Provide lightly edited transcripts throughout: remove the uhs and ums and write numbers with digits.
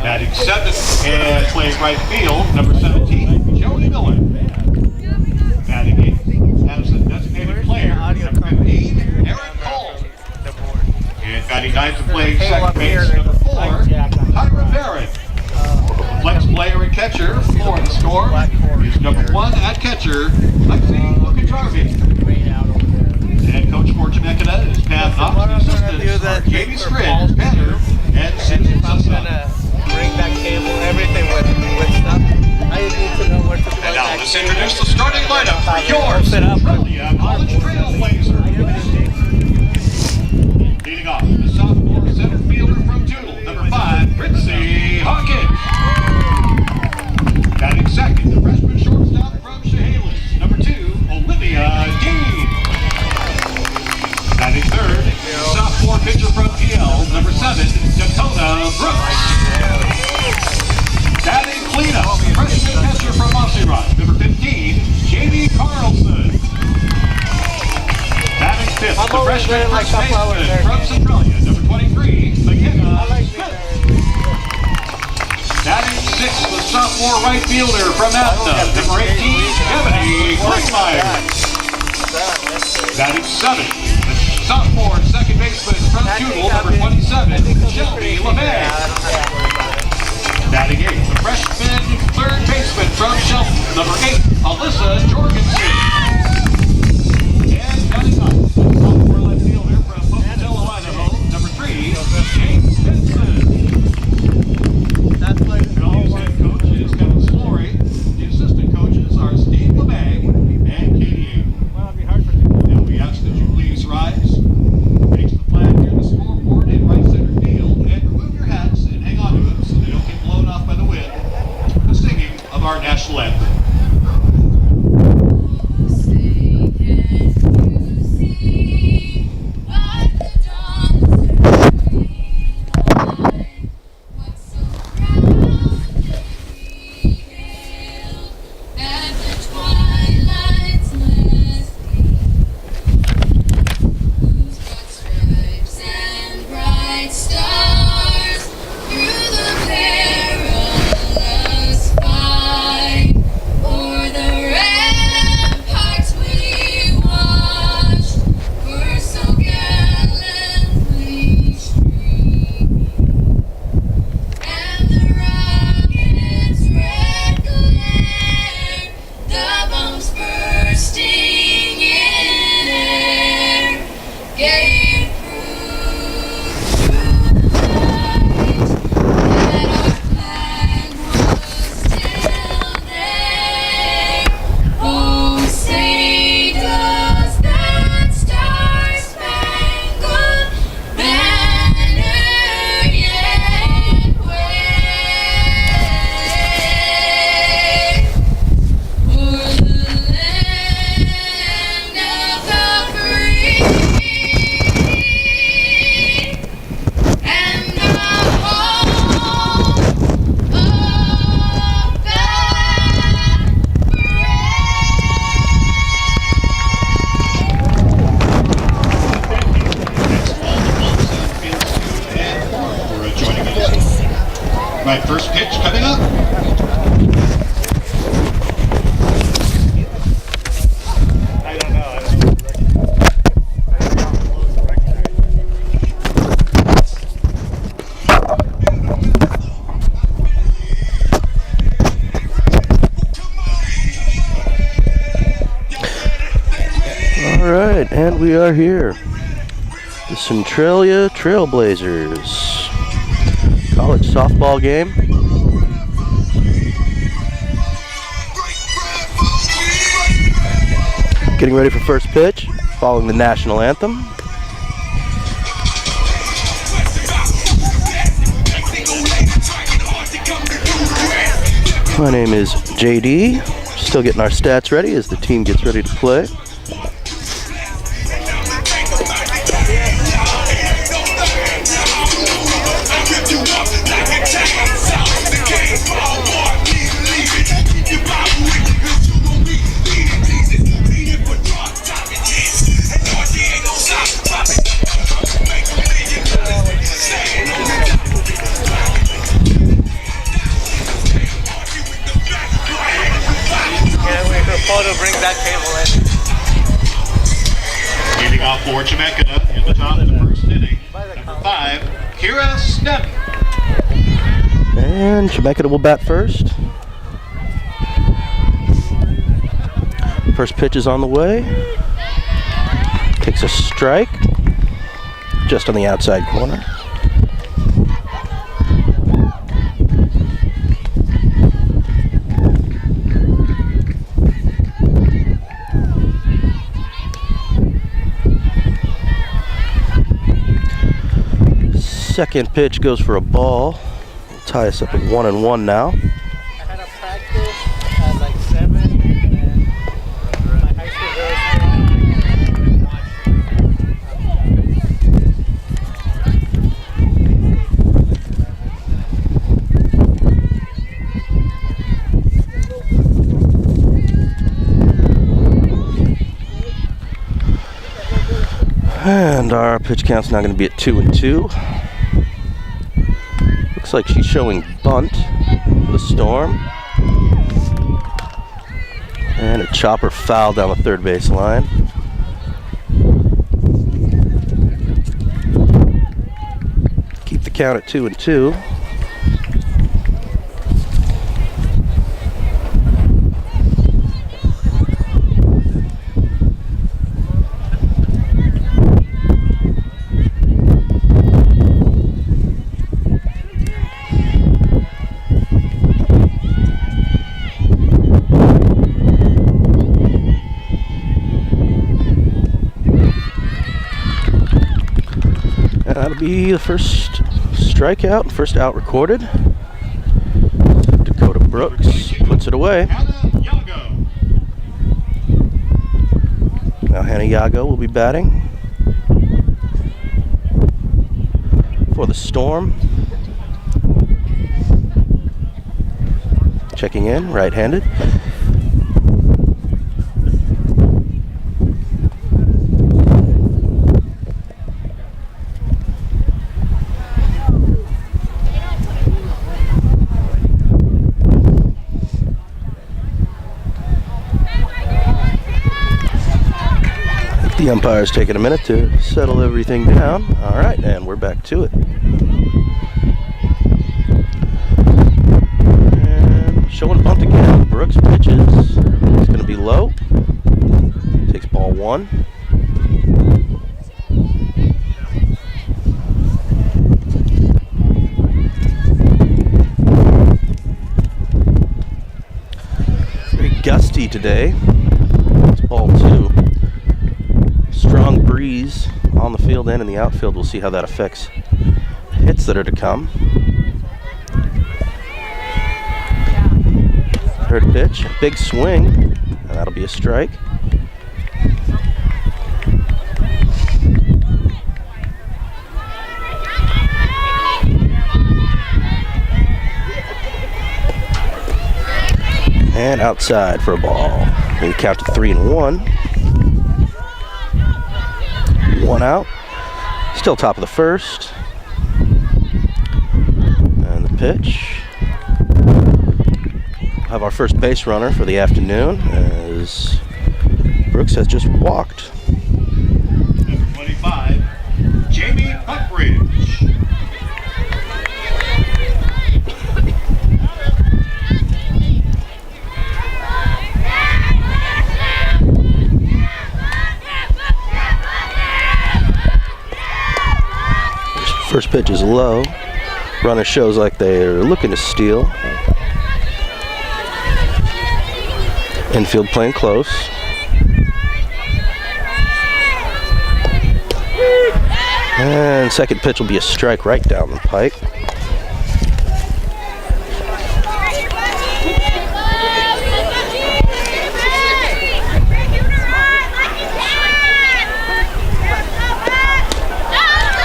Batting 7th and playing right field, number 17, Joey Miller. Batting 8th as a designated player, number 15, Eric Cole. And batting 9th and playing second base, number 4, Tyra Barrett. Flex player and catcher for the Storm is number 1 at catcher, Lexi Lukajarvi. And coach for Chemeketa is Pam Knox. The assistants are Jamie Scrid, Banner, and Susan Sussman. Bring that cable, everything with stuff. I just need to know where to plug. And now let's introduce the starting lineup for your Centralia College Trailblazers. Leading off, the sophomore center fielder from Toodle, number 5, Ritzy Hawkins. Batting second, the freshman shortstop from Chehalis, number 2, Olivia Dean. Batting third, the sophomore pitcher from PL, number 7, Dakota Brooks. Batting cleanup, freshman catcher from Mossy-Rock, number 15, Jamie Carlson. Batting fifth, the freshman first baseman from Centralia, number 23, McKenna Smith. Batting sixth, the sophomore right fielder from Athens, number 18, Ebony Klickmeyer. Batting seventh, the sophomore second baseman from Toodle, number 27, Shelby LeMay. Batting 8th, the freshman third baseman from Shelton, number 8, Alyssa Jorgensen. And batting 9th, the sophomore left fielder from Pocatello, Idaho, number 3, James Benson. His head coach is Kevin Slory. The assistant coaches are Steve LeMay and Katie Abel. Now we ask that you please rise, face the flag near the scoreboard in right center field, and remove your hats and hang on to them so they don't get blown off by the wind. The singing of our national anthem. Right, first pitch coming up. I don't know. All right, and we are here. The Centralia Trailblazers. College softball game. Getting ready for first pitch, following the national anthem. My name is JD. Still getting our stats ready as the team gets ready to play. bring that cable in. Leading off for Chemeketa in the top of the first inning. Number 5, Kira Snedden. And Chemeketa will bat first. First pitch is on the way. Takes a strike. Just on the outside corner. Second pitch goes for a ball. Will tie us up at 1-1 now. I had a practice at like 7 and my high school And our pitch count's now going to be at 2-2. Looks like she's showing bunt for the Storm. And a chopper foul down the third base line. Keep the count at 2-2. That'll be the first strikeout, first out recorded. Dakota Brooks puts it away. Now Hannah Yago will be batting for the Storm. Checking in, right-handed. The umpire's taking a minute to settle everything down. All right, and we're back to it. And showing bunt again. Brooks pitches. It's going to be low. Takes ball 1. Very gusty today. It's ball 2. Strong breeze on the field and in the outfield. We'll see how that affects hits that are to come. Third pitch, big swing, and that'll be a strike. And outside for a ball. We count to 3-1. 1 out. Still top of the first. And the pitch. Have our first base runner for the afternoon as Brooks has just walked. Number 25, Jamie Buckridge. First pitch is low. Runner shows like they're looking to steal. Infield playing close. And second pitch will be a strike right down the pike.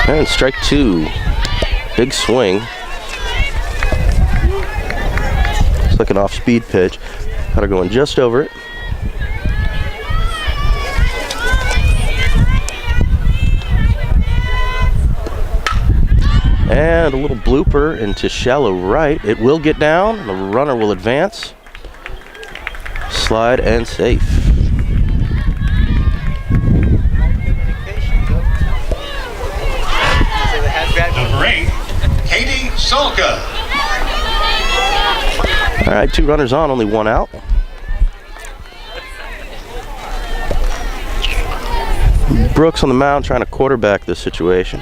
And strike 2. Big swing. It's like an off-speed pitch. Got her going just over it. And a little blooper into shallow right. It will get down. The runner will advance. Slide and safe. Solka. All right, 2 runners on, only 1 out. Brooks on the mound trying to quarterback this situation.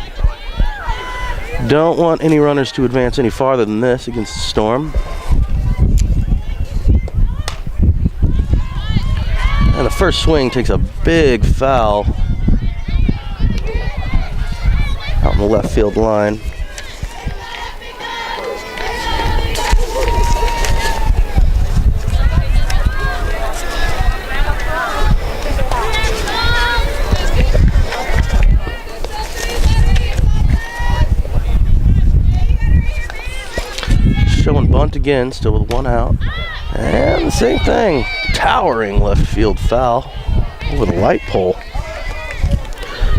Don't want any runners to advance any farther than this against the Storm. And the first swing takes a big foul out in the left field line. Showing bunt again, still with 1 out. And the same thing. Towering left field foul over the light pole.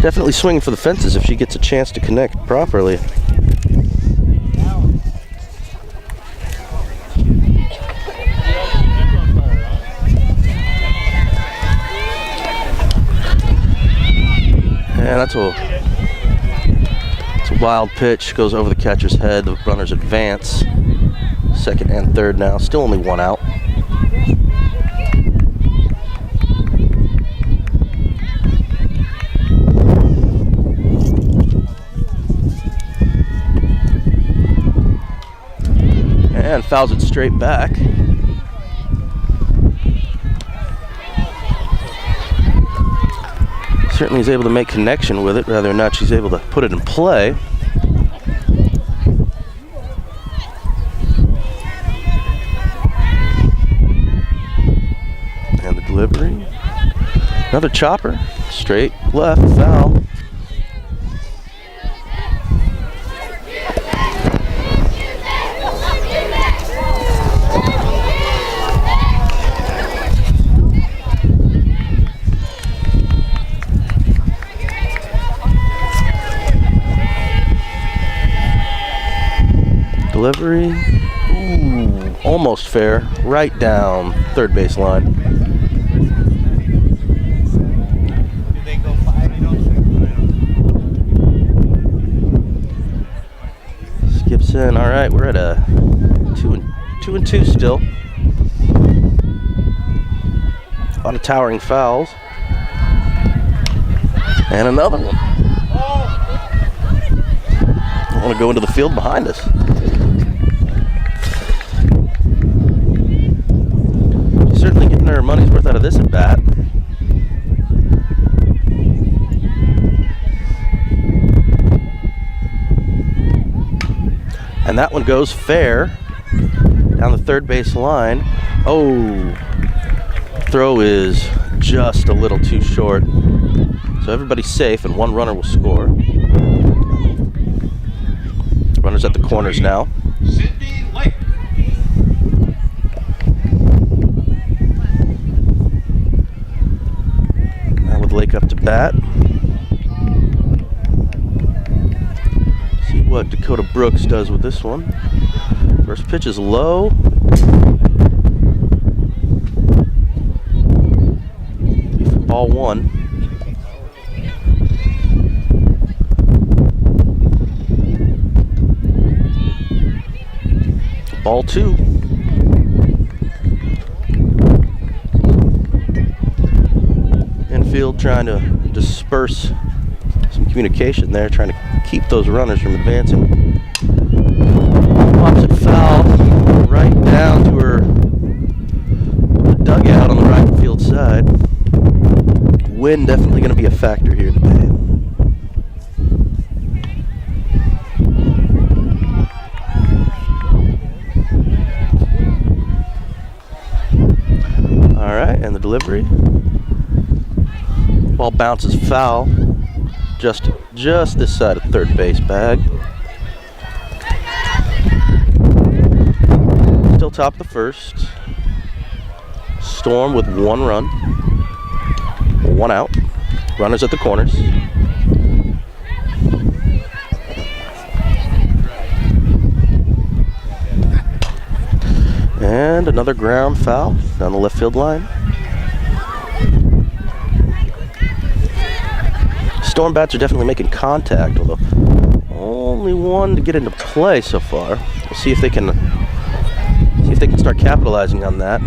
Definitely swinging for the fences if she gets a chance to connect properly. And that's a wild pitch. Goes over the catcher's head. The runners advance. Second and third now. Still only 1 out. And fouls it straight back. Certainly is able to make connection with it, whether or not she's able to put it in play. And the delivery. Another chopper. Straight left, foul. Delivery, ooh, almost fair, right down third base line. Skips in. All right, we're at a 2 and 2 still. A lot of towering fouls, and another one. I want to go into the field behind us. Certainly getting her money's worth out of this at bat. And that one goes fair down the third base line. Oh, throw is just a little too short. So everybody's safe and 1 runner will score. Runners at the corners now. Lake up to bat. See what Dakota Brooks does with this one. First pitch is low. Ball 1. Ball 2. Infield trying to disperse some communication there, trying to keep those runners from advancing. Pops it foul right down to her dugout on the right field side. Wind definitely going to be a factor here today. All right, and the delivery. Ball bounces foul, just this side of third base bag. Still top of the first. Storm with 1 run, 1 out. Runners at the corners. And another ground foul down the left field line. Storm bats are definitely making contact, although Only one to get into play so far. We'll see if they can start capitalizing on that.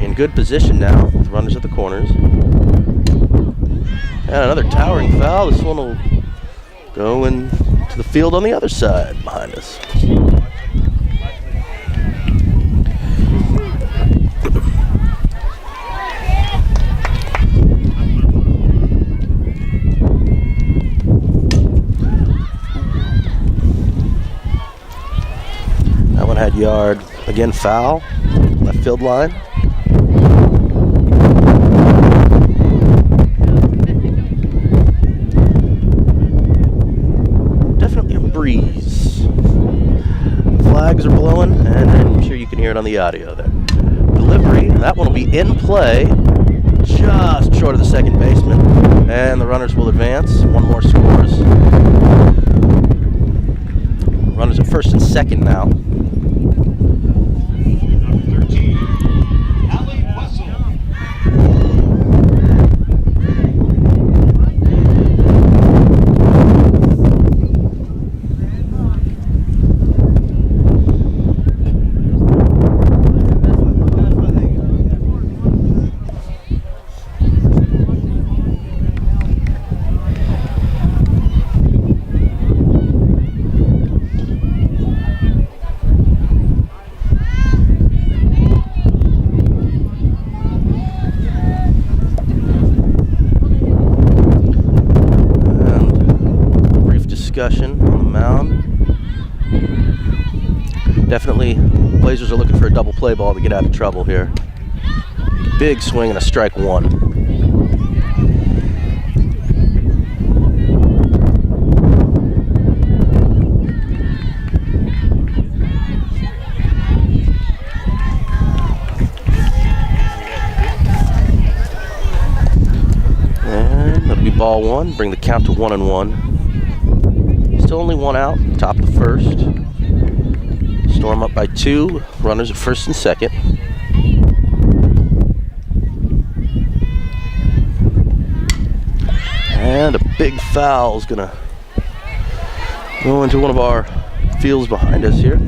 In good position now with runners at the corners. And another towering foul. This one will go into the field on the other side behind us. That one had yard. Again, foul. Left field line. Definitely a breeze. Flags are blowing, and I'm sure you can hear it on the audio there. Delivery, that one will be in play, just short of the second baseman, and the runners will advance. One more scores. Runners at first and second now. On the mound. Definitely, Blazers are looking for a double play ball to get out of trouble here. Big swing and a strike one. And that'll be ball one. Bring the count to 1-1. Still only one out, top of the first. Storm up by 2, runners at first and second. And a big foul is gonna go into one of our fields behind us here.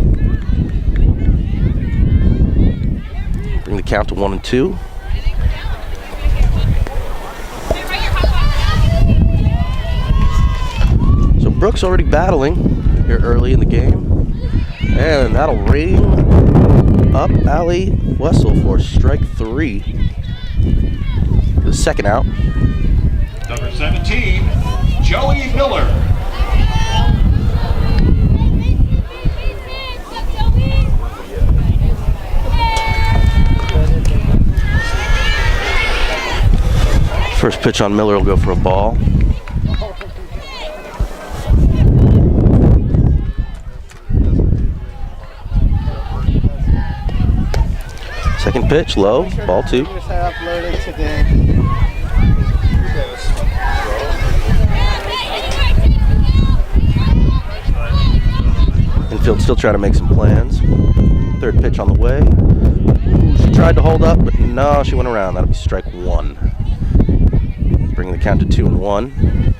Bring the count to 1-2. Brooks already battling here early in the game. And that'll ring up Ali Wessel for strike 3. The second out. Number 17, Joey Miller. First pitch on Miller will go for a ball. Second pitch, low, ball 2. Infield still trying to make some plans. Third pitch on the way. Ooh, she tried to hold up, but no, she went around. That'll be strike 1. Bringing the count to 2-1.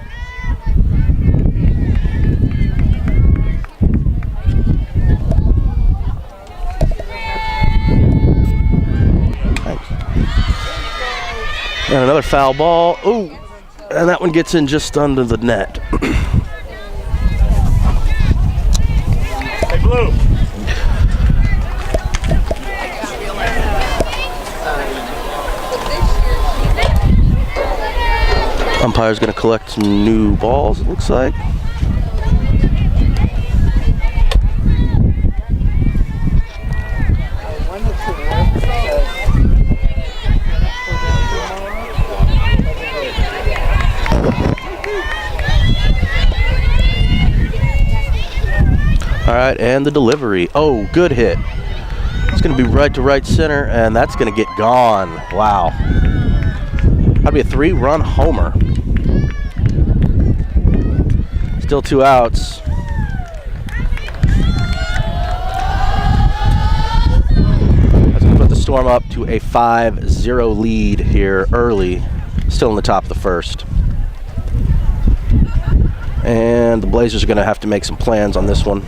And another foul ball. Ooh, and that one gets in just under the net. Hey, Blue. Umpire's going to collect some new balls, it looks like. All right, and the delivery. Oh, good hit. It's going to be right to right center, and that's going to get gone. Wow. That'd be a 3-run homer. Still 2 outs. That's going to put the Storm up to a 5-0 lead here early. Still in the top of the first. And the Blazers are going to have to make some plans on this one.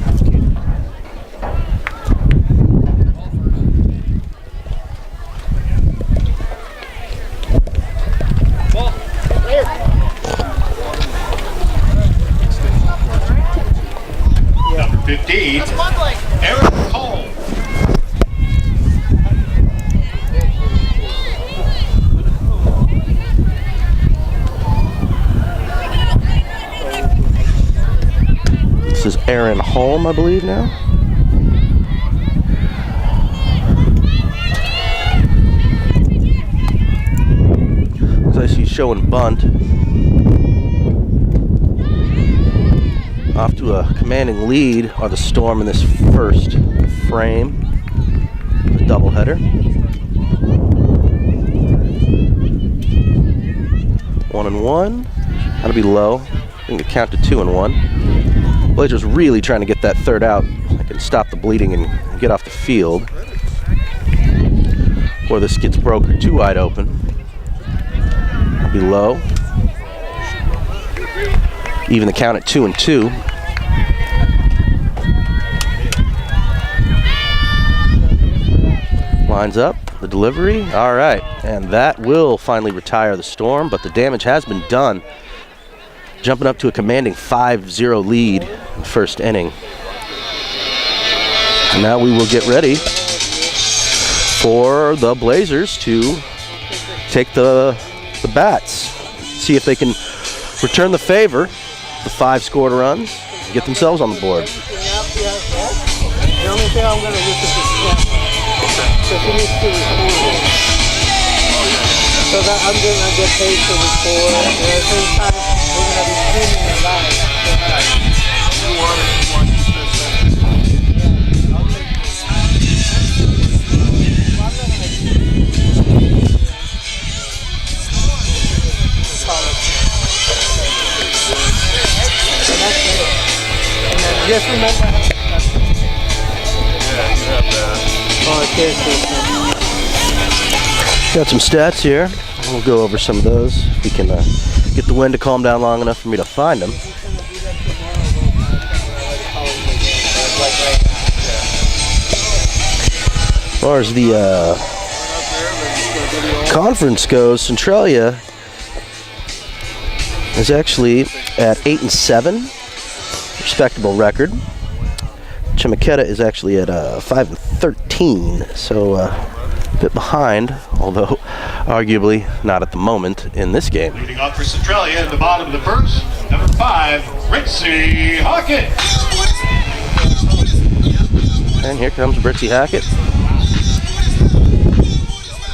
Number 15, Eric Cole. This is Aaron Holm, I believe now. As I see showing bunt. Off to a commanding lead are the Storm in this first frame. The doubleheader. 1-1. That'll be low. I think it count to 2-1. Blazers really trying to get that third out. I can stop the bleeding and get off the field. Or this gets broke too wide open. That'll be low. Even the count at 2-2. Lines up, the delivery. All right, and that will finally retire the Storm, but the damage has been done. Jumping up to a commanding 5-0 lead in the first inning. And now we will get ready for the Blazers to take the bats. See if they can return the favor, the 5 scored runs, and get themselves on the board. The only thing I'm going to use is the snap. So he needs to record it. So that I'm going to get paid to record. And at the same time, we're going to be streaming it live. Just remember. Got some stats here. We'll go over some of those. If we can get the wind to calm down long enough for me to find them. As far as the conference goes, Centralia is actually at 8-7. Respectable record. Chemeketa is actually at 5-13, so a bit behind, although arguably not at the moment in this game. Leading off for Centralia at the bottom of the first, number 5, Ritzy Hackett. And here comes Britzy Hackett.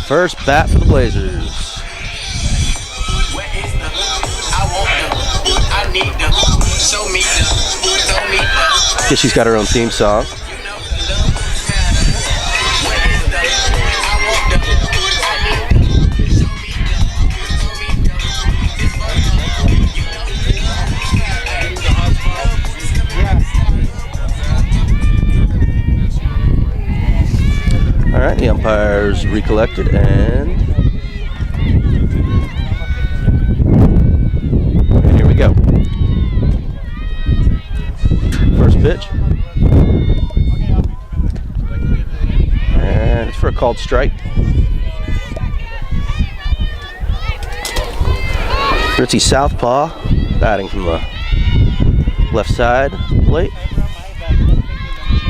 First bat for the Blazers. Guess she's got her own theme song. All right, the umpires recollected and here we go. First pitch. And it's for a called strike. Ritzy southpaw, batting from the left side plate.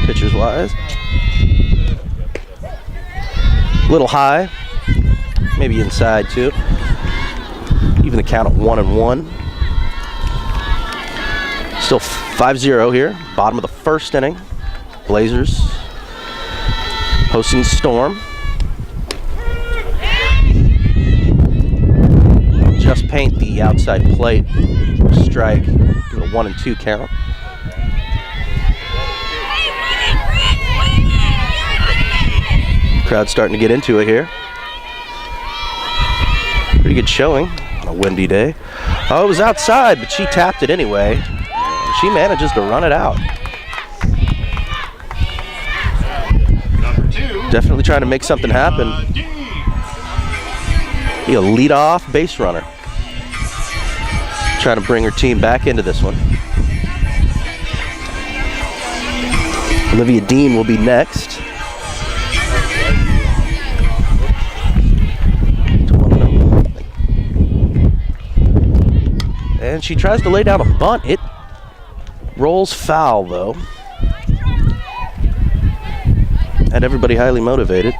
Pitcher's wise. Little high, maybe inside too. Even the count at 1-1. Still 5-0 here, bottom of the first inning. Blazers hosting Storm. Just paint the outside plate. Strike, give it a 1-2 count. Crowd's starting to get into it here. Pretty good showing on a windy day. Oh, it was outside, but she tapped it anyway. She manages to run it out. Definitely trying to make something happen. Be a lead-off base runner. Trying to bring her team back into this one. Olivia Dean will be next. And she tries to lay down a bunt. It rolls foul, though. Had everybody highly motivated.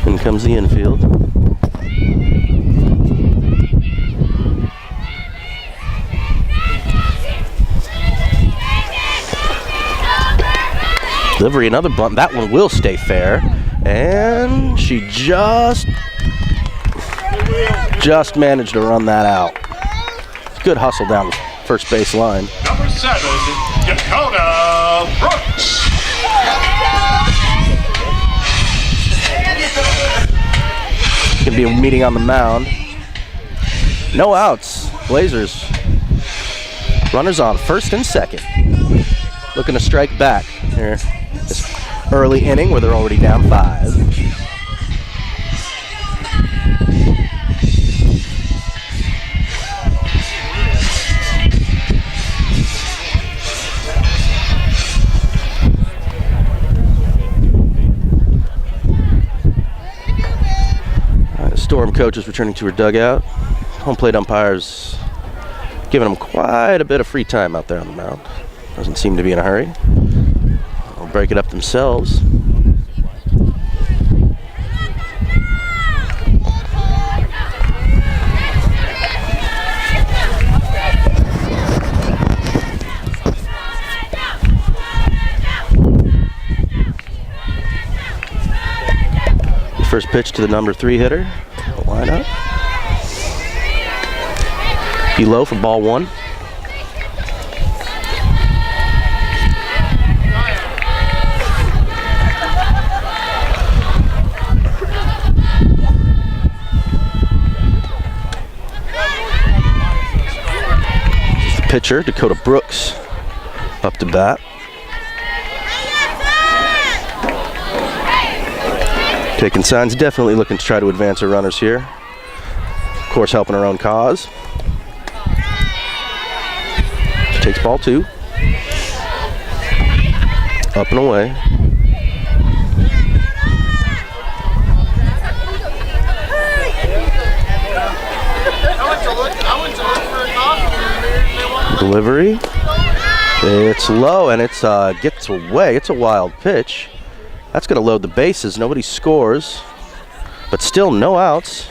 In comes the infield. Delivery, another bunt. That one will stay fair. And she just managed to run that out. Good hustle down the first base line. Number 7, Dakota Brooks. Gonna be a meeting on the mound. No outs. Blazers. Runners on first and second. Looking to strike back here. This early inning where they're already down 5. Storm coach is returning to her dugout. Home plate umpires giving them quite a bit of free time out there on the mound. Doesn't seem to be in a hurry. They'll break it up themselves. First pitch to the number 3 hitter. Line up. Be low for ball 1. This is the pitcher, Dakota Brooks, up to bat. Taking signs, definitely looking to try to advance her runners here. Of course, helping her own cause. She takes ball 2. Up and away. Delivery. It's low and it's gets away. It's a wild pitch. That's going to load the bases. Nobody scores, but still no outs.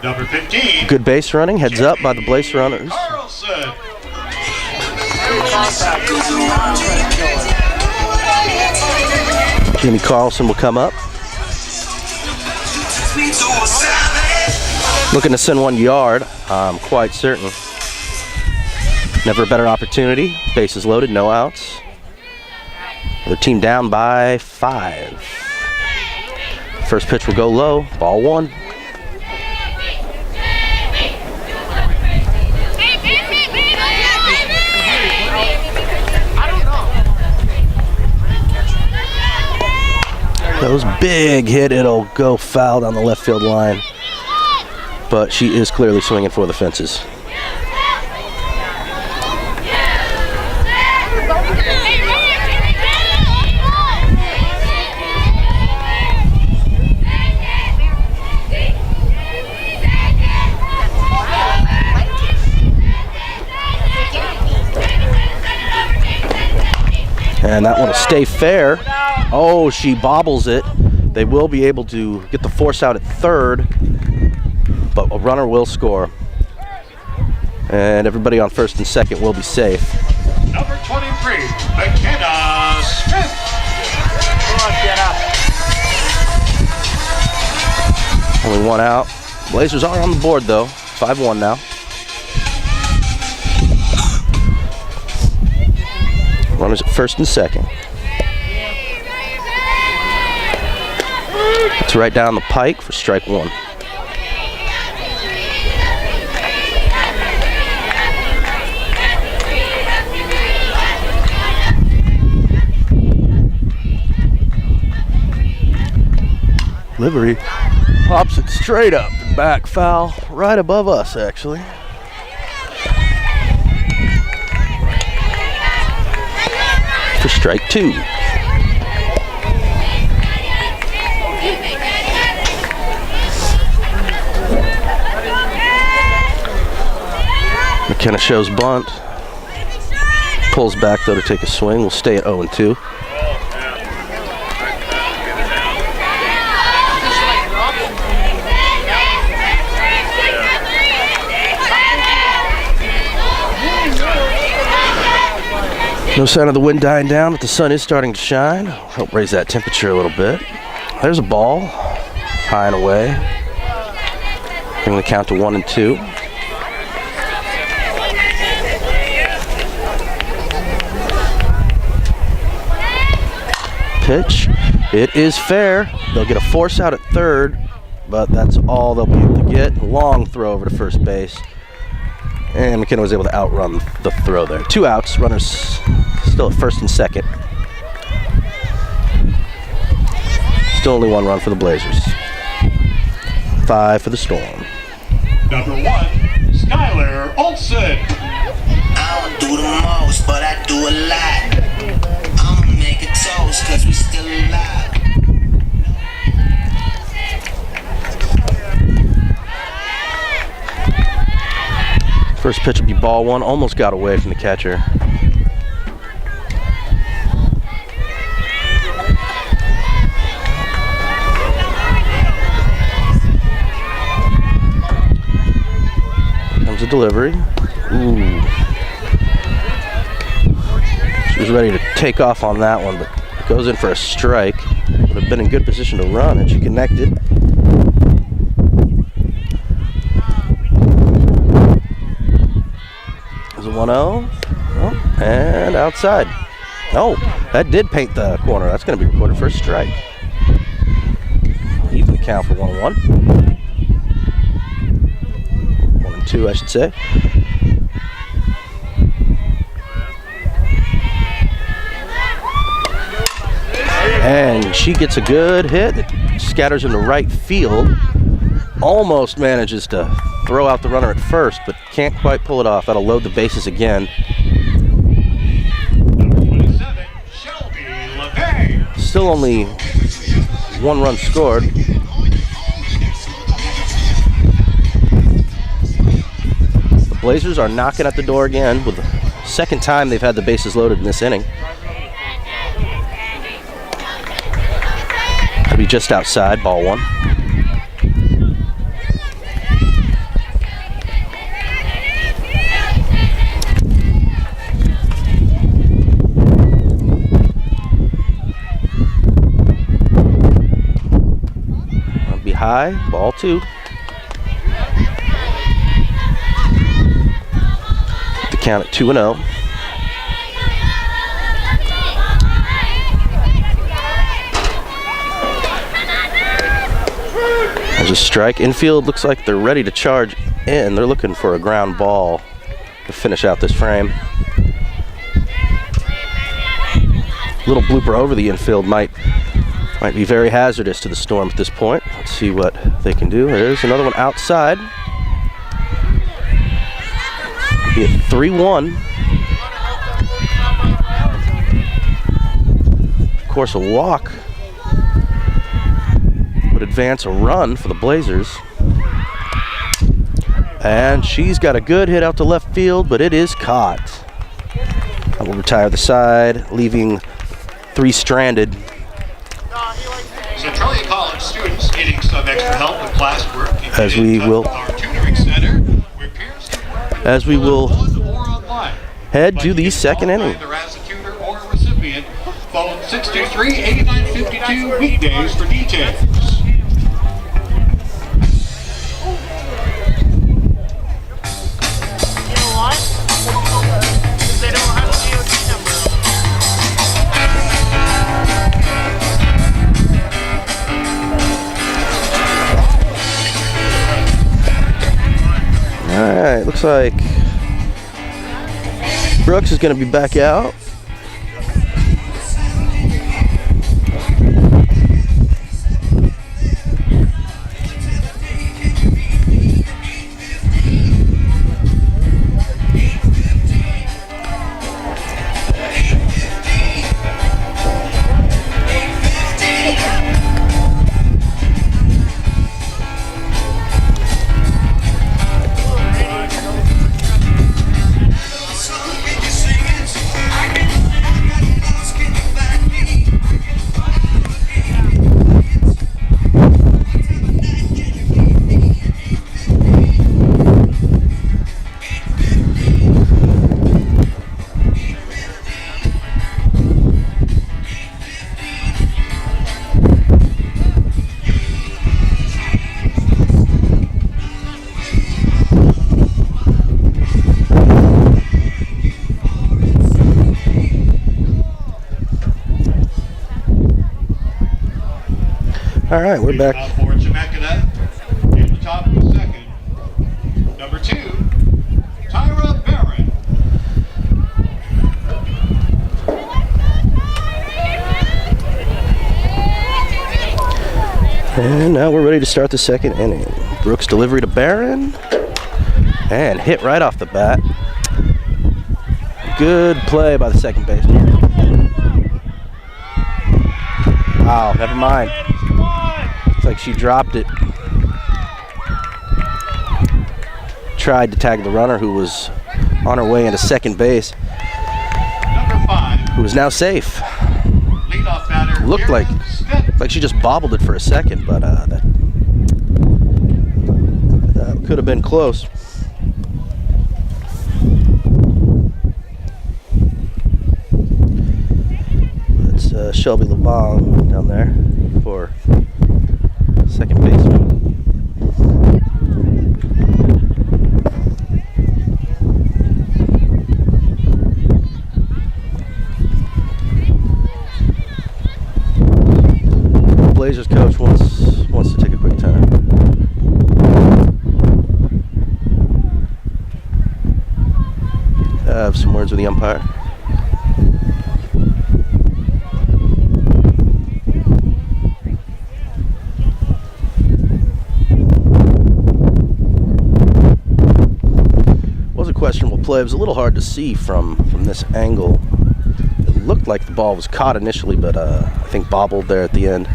Number 15. Good base running. Heads up by the Blaze runners. Carlson. Jamie Carlson will come up. Looking to send 1 yard. I'm quite certain. Never a better opportunity. Bases loaded. No outs. The team down by 5. First pitch will go low. Ball 1. Those big hit. It'll go foul down the left field line. But she is clearly swinging for the fences. And that one will stay fair. Oh, she bobbles it. They will be able to get the force out at third, but a runner will score. And everybody on first and second will be safe. Number 23, McKenna Smith. Come on, Kenna. Only 1 out. Blazers are on the board, though. 5-1 now. Runners at first and second. It's right down the pike for strike 1. Delivery pops it straight up and back, foul right above us, actually. for strike 2. McKenna shows bunt. Pulls back though to take a swing. We'll stay at 0-2. No sign of the wind dying down, but the sun is starting to shine. Help raise that temperature a little bit. There's a ball, high and away. Bring the count to 1-2. Pitch. It is fair. They'll get a force out at third, but that's all they'll be able to get. Long throw over to first base. And McKenna was able to outrun the throw there. 2 outs, runners still at first and second. Still only 1 run for the Blazers. 5 for the Storm. Number 1, Skylar Olson. I don't do the most, but I do a lot. I'ma make a toast, cause we still alive. First pitch will be ball 1. Almost got away from the catcher. Comes a delivery. Ooh. She was ready to take off on that one, but goes in for a strike. Would have been in good position to run, and she connected. There's a 1-0. Oh, and outside. Oh, that did paint the corner. That's going to be recorded for a strike. Even count for 1-1. 1-2, I should say. And she gets a good hit. It scatters into right field. Almost manages to throw out the runner at first, but can't quite pull it off. That'll load the bases again. Number 27, Shelby LeVay. Still only 1 run scored. The Blazers are knocking at the door again with the second time they've had the bases loaded in this inning. That'll be just outside, ball 1. That'll be high, ball 2. The count at 2-0. There's a strike. Infield looks like they're ready to charge in. They're looking for a ground ball to finish out this frame. Little blooper over the infield might be very hazardous to the Storm at this point. Let's see what they can do. There's another one outside. Be at 3-1. Of course, a walk would advance a run for the Blazers. And she's got a good hit out to left field, but it is caught. That will retire the side, leaving 3 stranded. Centralia College students needing some extra help with classwork. As we will, our tutoring center, where peers can work as we will or online. head to the second inning. Either as a tutor or a recipient, phone 623-8952 weekdays for details. Alright, looks like Brooks is going to be back out. All right, we're back. Out for Chemeketa in the top of the second. Number 2, Tyra Barron. And now we're ready to start the second inning. Brooks delivery to Barron. And hit right off the bat. Good play by the second baseman. Wow, never mind. It's like she dropped it. Tried to tag the runner who was on her way into second base, Number 5, who is now safe. leadoff batter. Looked like she just bobbled it for a second, but that could have been close. That's Shelby LeBon down there for second baseman. Blazers coach wants to take a quick time. Have some words with the umpire. Was a questionable play. It was a little hard to see from this angle. It looked like the ball was caught initially, but I think bobbled there at the end.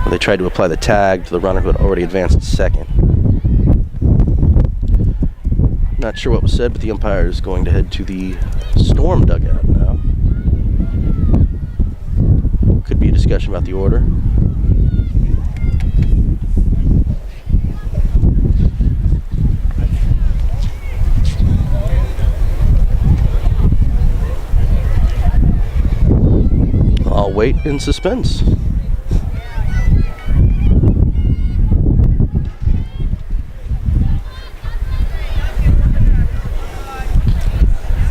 They tried to apply the tag to the runner who had already advanced to second. Not sure what was said, but the umpire is going to head to the Storm dugout now. Could be a discussion about the order. I'll wait in suspense.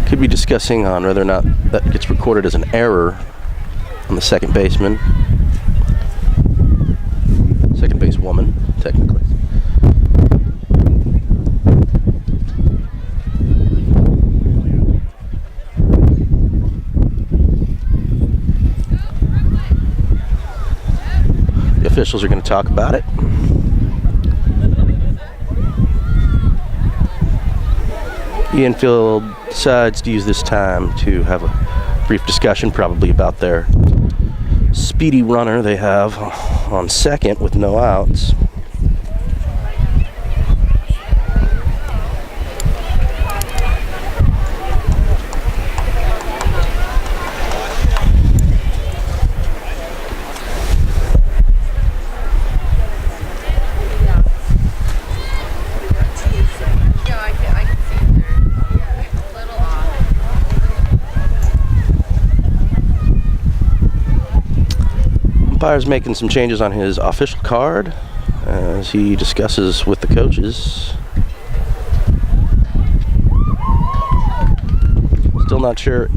Could be discussing on whether or not that gets recorded as an error on the second baseman. Second base woman, technically. The officials are going to talk about it. The infield decides to use this time to have a brief discussion, probably about their speedy runner they have on second with no outs. Umpire's making some changes on his official card as he discusses with the coaches. Still not sure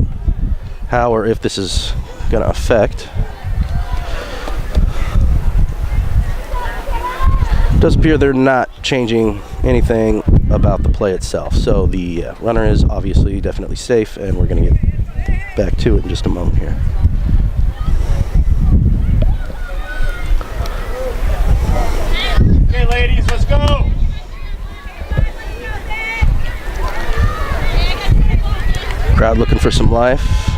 how or if this is going to affect. It does appear they're not changing anything about the play itself. So the runner is obviously definitely safe, and we're going to get back to it in just a moment here. Okay, ladies, let's go. Crowd looking for some life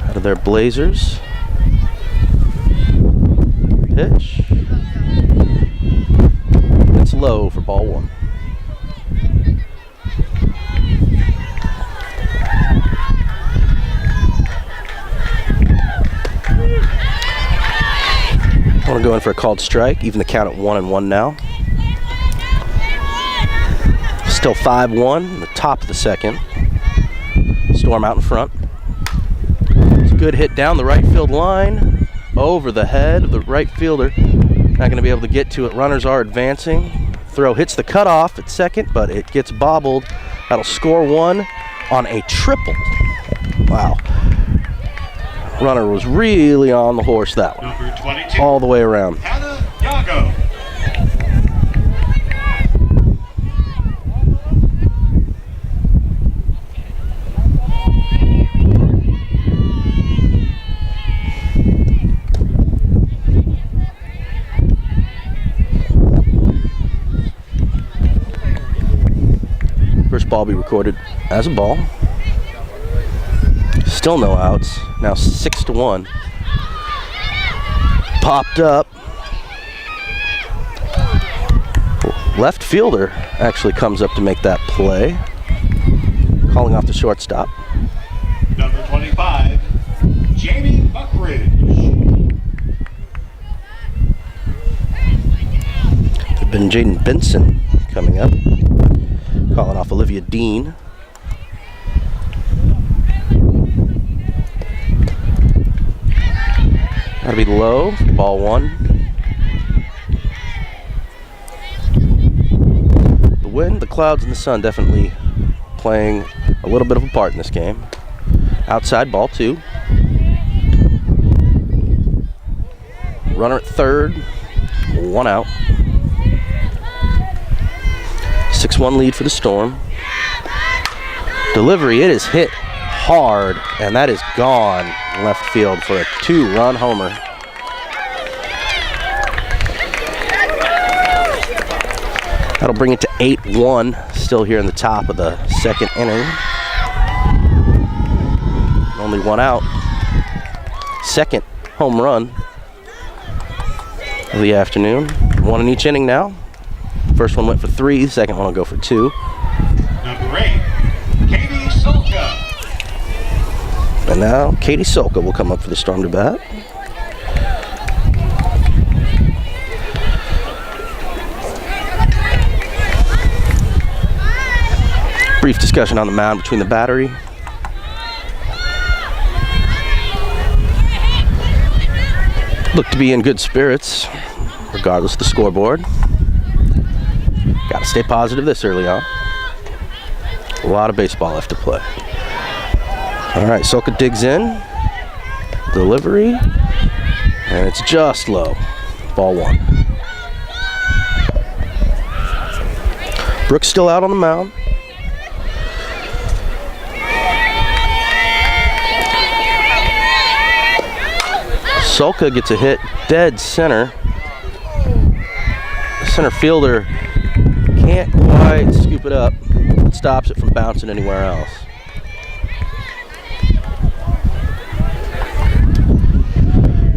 out of their Blazers. Pitch. It's low for ball one. I want to go in for a called strike, even the count at 1-1 now. Still 5-1, the top of the second. Storm out in front. It's a good hit down the right field line, over the head of the right fielder. Not going to be able to get to it. Runners are advancing. Throw hits the cutoff at second, but it gets bobbled. That'll score one on a triple. Wow. Runner was really on the horse that one. Number 22. All the way around. Hannah Yago. First ball be recorded as a ball. Still no outs. Now 6-1. Popped up. Left fielder actually comes up to make that play. Calling off the shortstop. Number 25, Jamie Buckridge. There's been Jaden Benson coming up. Calling off Olivia Dean. Gotta be low. Ball 1. The wind, the clouds, and the sun definitely playing a little bit of a part in this game. Outside, ball 2. Runner at third. 1 out. 6-1 lead for the Storm. Delivery, it is hit hard, and that is gone in left field for a 2-run homer. That'll bring it to 8-1, still here in the top of the second inning. Only 1 out. Second home run of the afternoon. 1 in each inning now. First one went for 3, the second one will go for 2. Number 8, Katie Solka. And now Katie Solka will come up for the Storm to bat. Brief discussion on the mound between the battery. Look to be in good spirits, regardless of the scoreboard. Got to stay positive this early on. A lot of baseball left to play. All right, Solka digs in. Delivery. And it's just low. Ball 1. Brooks still out on the mound. Solka gets a hit dead center. The center fielder can't quite scoop it up. It stops it from bouncing anywhere else.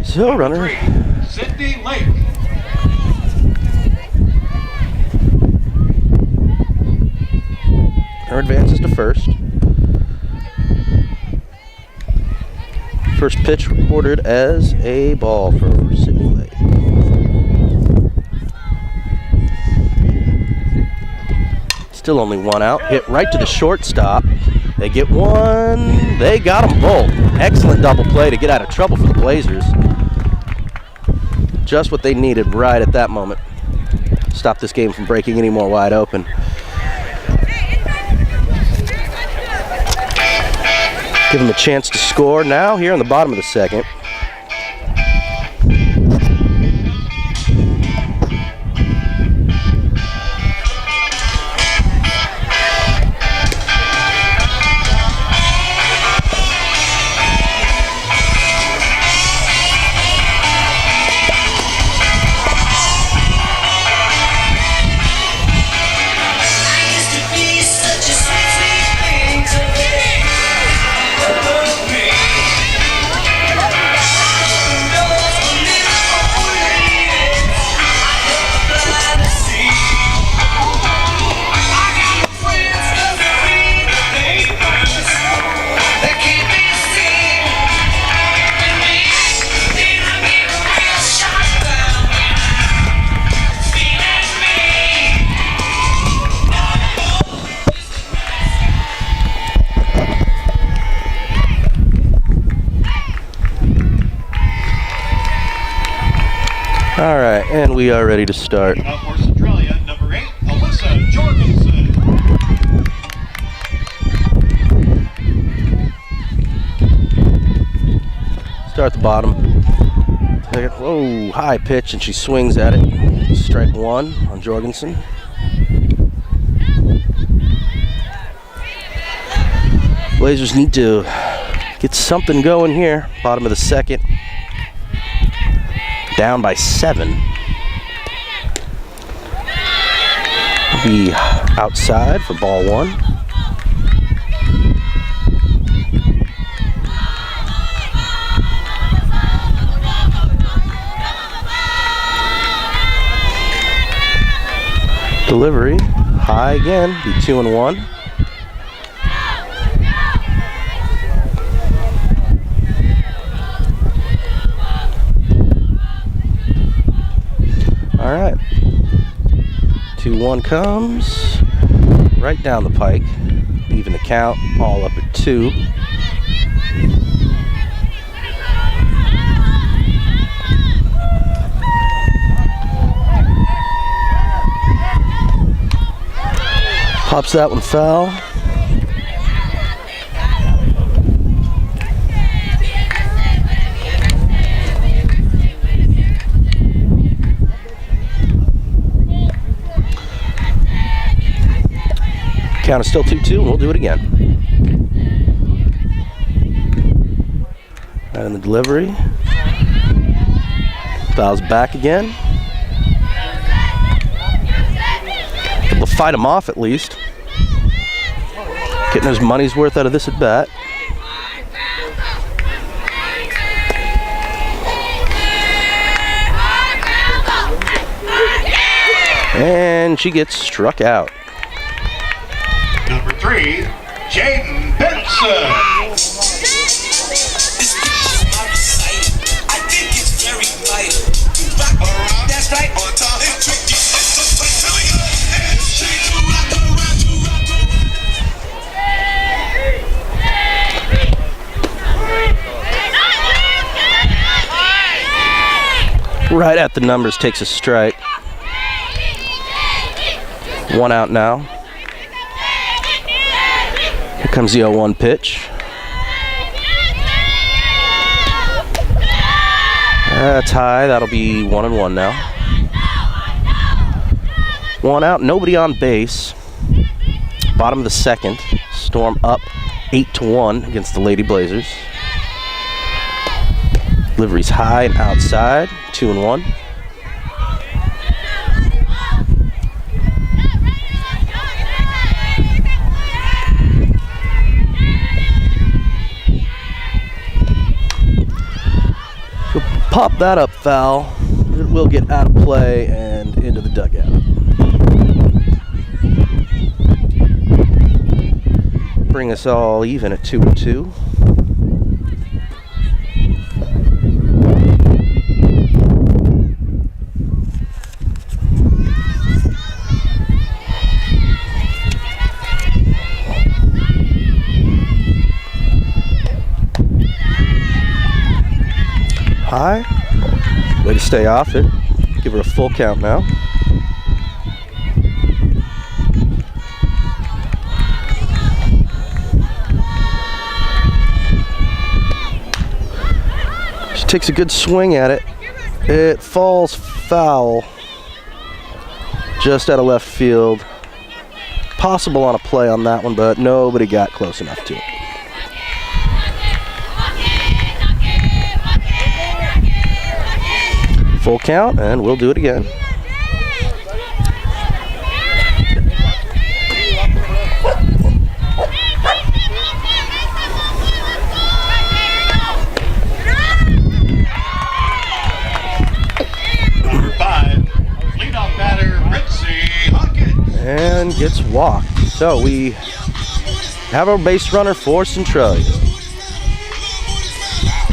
So runner. 3, Sydney Lake. Runner advances to first. First pitch recorded as a ball for Sydney Lake. Still only 1 out. Hit right to the shortstop. They get 1. They got them both. Excellent double play to get out of trouble for the Blazers. Just what they needed right at that moment. Stop this game from breaking any more wide open. Give them a chance to score now here in the bottom of the second. All right, and we are ready to start. Up for Centralia, number 8, Alyssa Jorgensen. Start at the bottom. Whoa, high pitch, and she swings at it. Strike one on Jorgensen. Blazers need to get something going here. Bottom of the second. Down by 7. Be outside for ball 1. Delivery, high again, be 2-1. All right, 2-1 comes right down the pike, even the count, all up at 2. Pops that one foul. Count is still 2-2, and we'll do it again. And the delivery. Foul's back again. Able to fight him off at least. Getting his money's worth out of this at bat. And she gets struck out. Number 3, Jaden Benson. Right at the numbers, takes a strike. 1 out now. Here comes the 0-1 pitch. That's high, that'll be 1-1 now. 1 out, nobody on base. Bottom of the second, Storm up 8-1 against the Lady Blazers. Delivery's high and outside, 2-1. So pop that up foul. It will get out of play and into the dugout. Bring us all even at 2-2. High. Way to stay off it. Give her a full count now. She takes a good swing at it. It falls foul. Just out of left field. Possible on a play on that one, but nobody got close enough to it. Full count, and we'll do it again. Number 5, leadoff batter, Ritzy Hawkins. And gets walked. So we have our base runner for Centralia.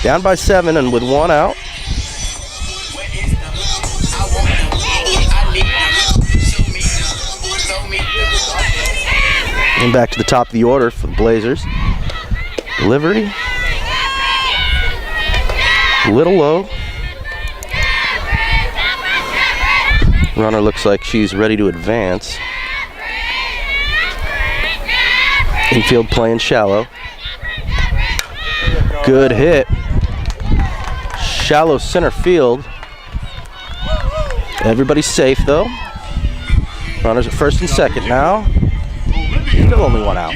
Down by 7 and with 1 out. And back to the top of the order for the Blazers. Delivery. A little low. Runner looks like she's ready to advance. Infield playing shallow. Good hit. Shallow center field. Everybody's safe though. Runners at first and second now. Still only one out.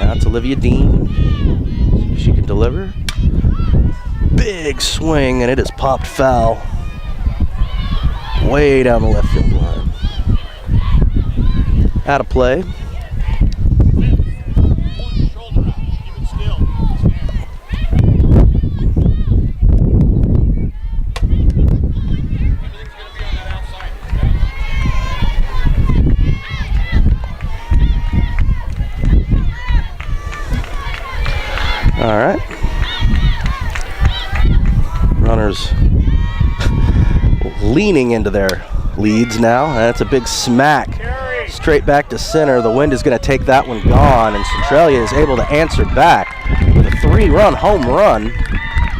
That's Olivia Dean. See if she can deliver. Big swing, and it is popped foul. Way down the left field line. Out of play. All right. Runners leaning into their leads now. That's a big smack straight back to center. The wind is going to take that one gone, and Centralia is able to answer back with a 3-run home run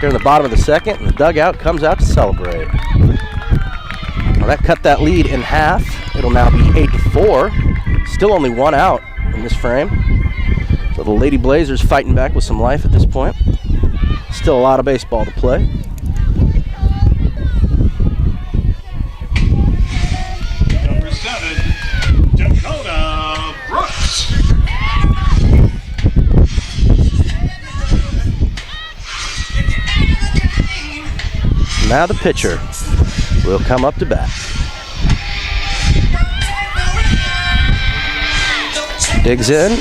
here in the bottom of the second, and the dugout comes out to celebrate. Well, that cut that lead in half. It'll now be 8-4. Still only one out in this frame. So the Lady Blazers fighting back with some life at this point. Still a lot of baseball to play. Number 7, Dakota Brooks. Now the pitcher will come up to bat. Digs in.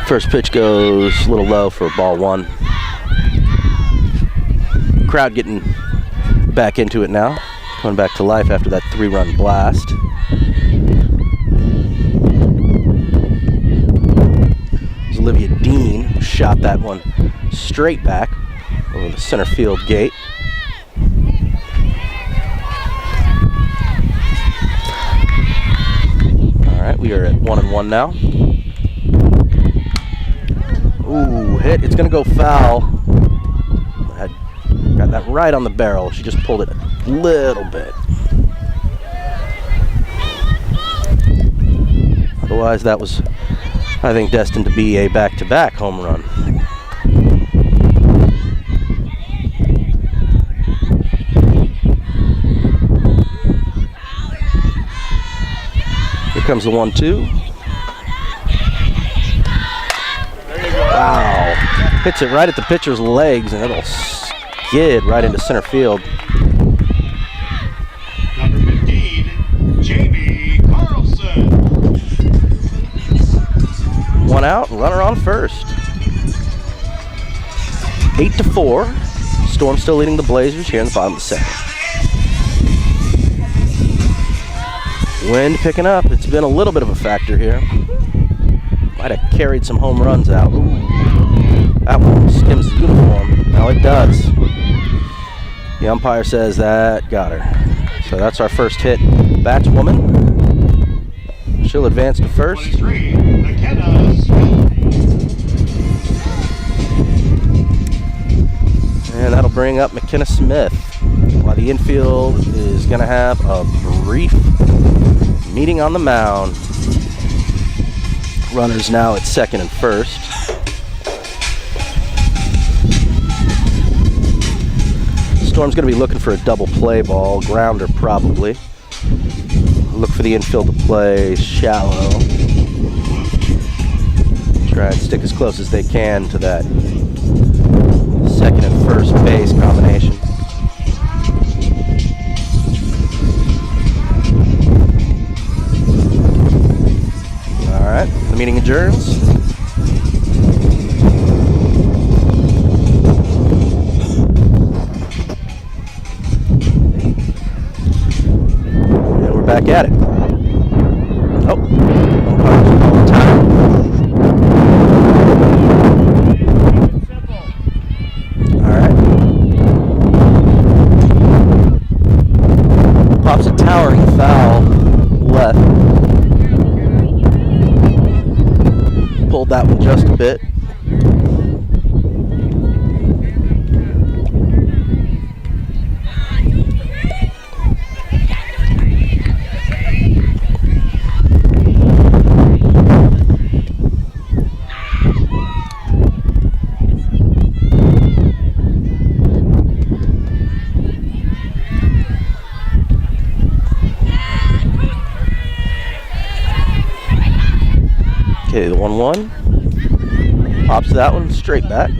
First pitch goes a little low for ball 1. Crowd getting back into it now. Coming back to life after that 3-run blast. It was Olivia Dean who shot that one straight back over the center field gate. All right, we are at 1-1 now. Ooh, hit. It's going to go foul. Got that right on the barrel. She just pulled it a little bit. Otherwise, that was, I think, destined to be a back-to-back home run. Here comes the 1-2. Wow. Hits it right at the pitcher's legs, and it'll skid right into center field. Number 15, Jamie Carlson. One out, runner on first. 8-4. Storm still leading the Blazers here in the bottom of the second. Wind picking up. It's been a little bit of a factor here. Might have carried some home runs out. Ooh, that one skims the uniform. No, it does. The umpire says that got her. So that's our first hit. Batswoman. She'll advance to first. 23, McKenna Smith. And that'll bring up McKenna Smith. While the infield is going to have a brief meeting on the mound. Runners now at second and first. Storm's going to be looking for a double play ball, grounder probably. Look for the infield to play shallow. Try and stick as close as they can to that second and first base combination. All right, the meeting adjourns. And we're back at it. Oh, umpire's calling time. All right. Pops a towering foul just a bit. Okay, the 1-1. Pops that one straight back.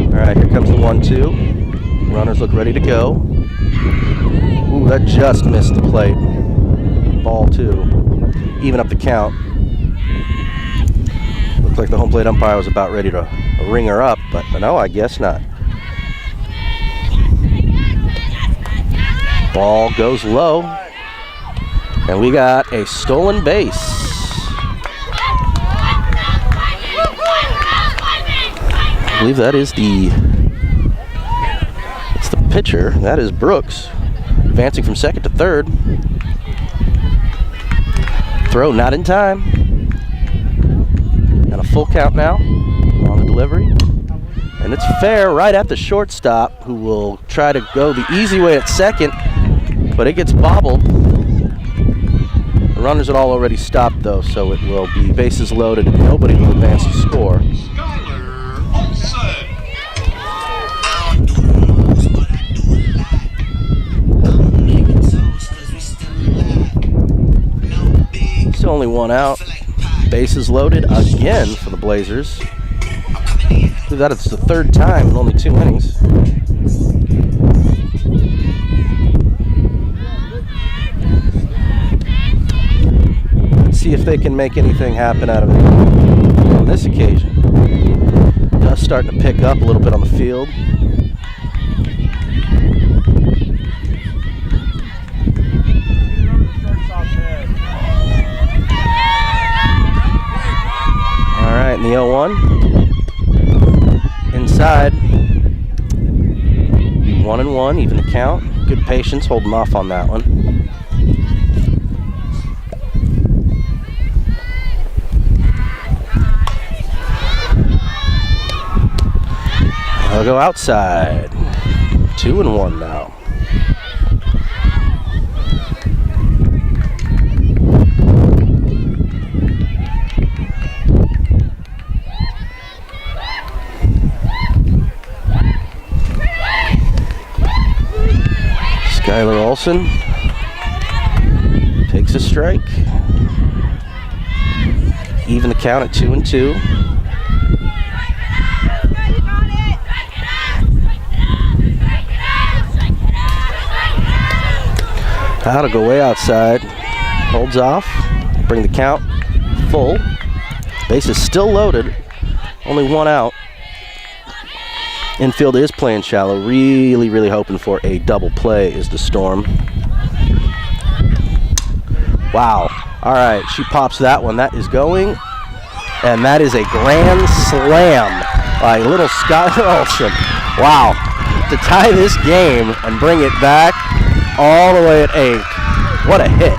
Alright, here comes the 1-2. Runners look ready to go. Ooh, that just missed the plate. Ball 2. Even up the count. Looked like the home plate umpire was about ready to ring her up, but no, I guess not. Ball goes low, and we got a stolen base. I believe that is it's the pitcher. That is Brooks, advancing from second to third. Throw not in time. And a full count now on the delivery. And it's fair right at the shortstop, who will try to go the easy way at second, but it gets bobbled. The runners had all already stopped, though, so it will be bases loaded and nobody will advance to score. Still only one out. Bases loaded again for the Blazers. Do that, it's the third time in only 2 innings. Let's see if they can make anything happen out of it on this occasion. Dust starting to pick up a little bit on the field. Alright, in the 0-1. Inside. 1-1, even the count. Good patience, holding off on that one. I'll go outside. 2-1 now. Skylar Olson takes a strike. Even the count at 2-2. That'll go way outside. Holds off. Bring the count full. Base is still loaded. Only one out. Infield is playing shallow. Really hoping for a double play is the Storm. Wow. All right, she pops that one. That is going. And that is a grand slam by little Skylar Olson. Wow. To tie this game and bring it back all the way at 8. What a hit.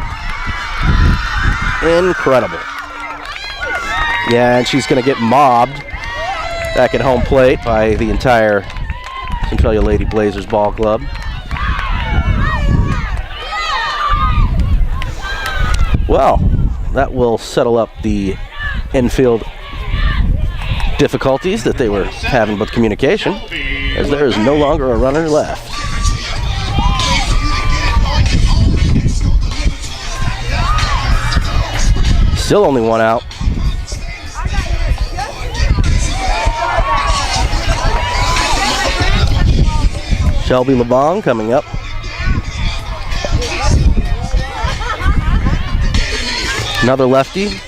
Incredible. Yeah, and she's going to get mobbed back at home plate by the entire Centralia Lady Blazers ball club. Well, that will settle up the infield difficulties that they were having with communication, as there is no longer a runner left. Still only one out. Shelby LeBong coming up. Another lefty.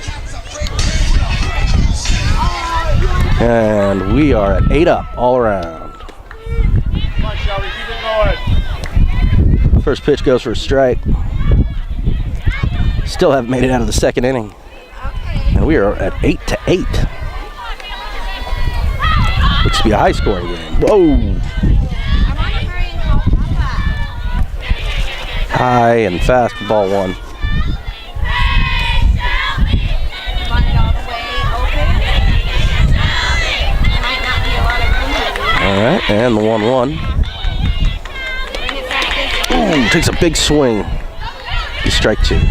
And we are at 8 up all around. Come on, Shelby, keep it going. First pitch goes for a strike. Still haven't made it out of the second inning. And we are at 8-8. Looks to be a high-scoring game. Whoa! High and fast, ball one. All right, and the 1-1. Ooh, takes a big swing. He's strike two.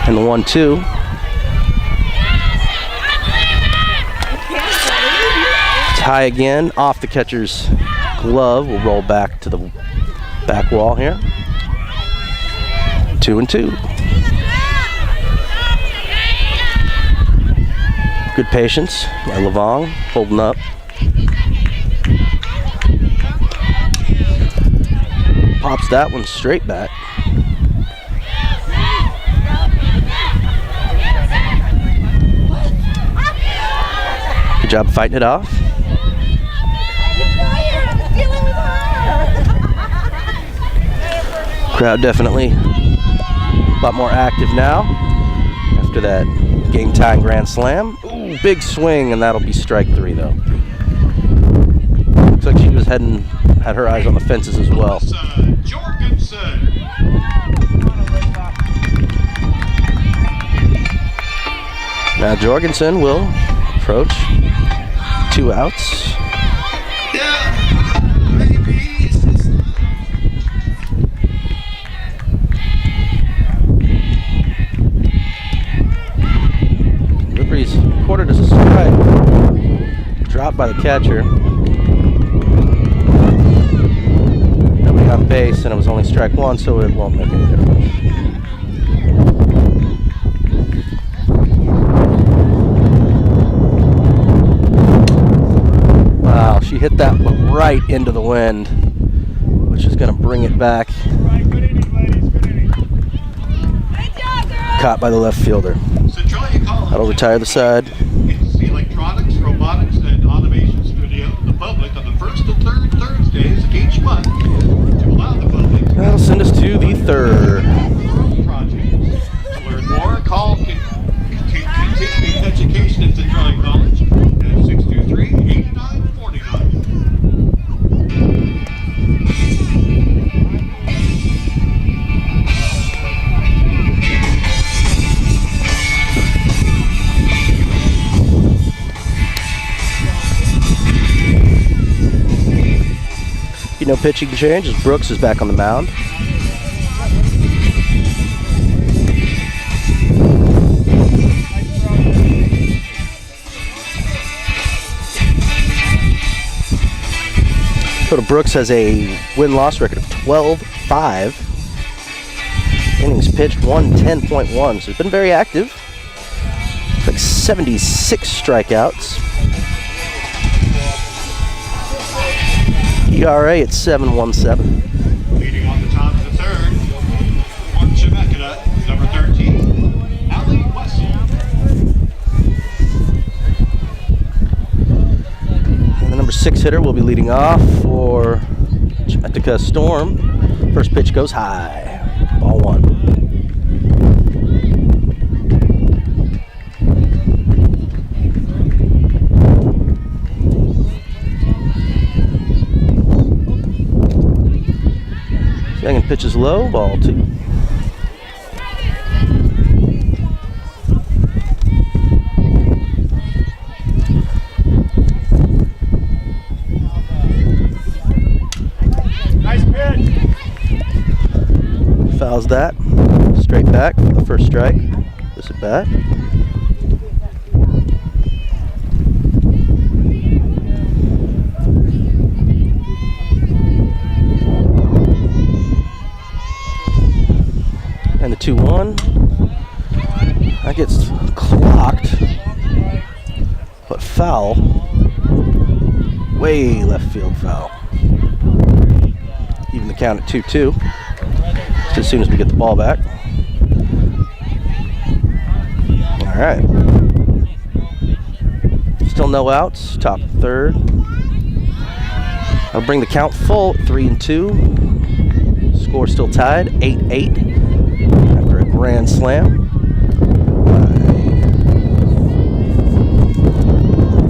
And the 1-2. It's high again, off the catcher's glove. We'll roll back to the back wall here. 2-2. Good patience by Lavong, holding up. Pops that one straight back. Good job fighting it off. Crowd definitely a lot more active now after that game time grand slam. Ooh, big swing, and that'll be strike three though. Looks like she was had her eyes on the fences as well. Jorgensen. Now Jorgensen will approach. 2 outs. Liberty's quartered as a strike. Dropped by the catcher. Nobody on base, and it was only strike one, so it won't make any difference. Wow, she hit that one right into the wind, which is going to bring it back. Caught by the left fielder. Centralia College. That'll retire the side. It's the Electronics, Robotics, and Automation Studio to the public on the first and third Thursdays of each month to allow the public to That'll send us to the third. projects. To learn more, call Continuing Education at Centralia College at 623-8949. No pitching change as Brooks is back on the mound. Dakota Brooks has a win-loss record of 12-5. Innings pitched 110.1, so he's been very active. It's like 76 strikeouts. ERA at 7.17. Leading on the top of the third, for Chemeketa, number 13, Allie Wessel. And the number 6 hitter will be leading off for Chemeketa Storm. First pitch goes high. Ball one. Second pitch is low, ball two. Nice pitch. Fouls that. Straight back for the first strike. This at bat. And the 2-1. That gets clocked, but foul. Way left field foul. Even the count at 2-2. Just as soon as we get the ball back. All right. Still no outs. Top of the third. I'll bring the count full at 3-2. Score still tied, 8-8. after a grand slam by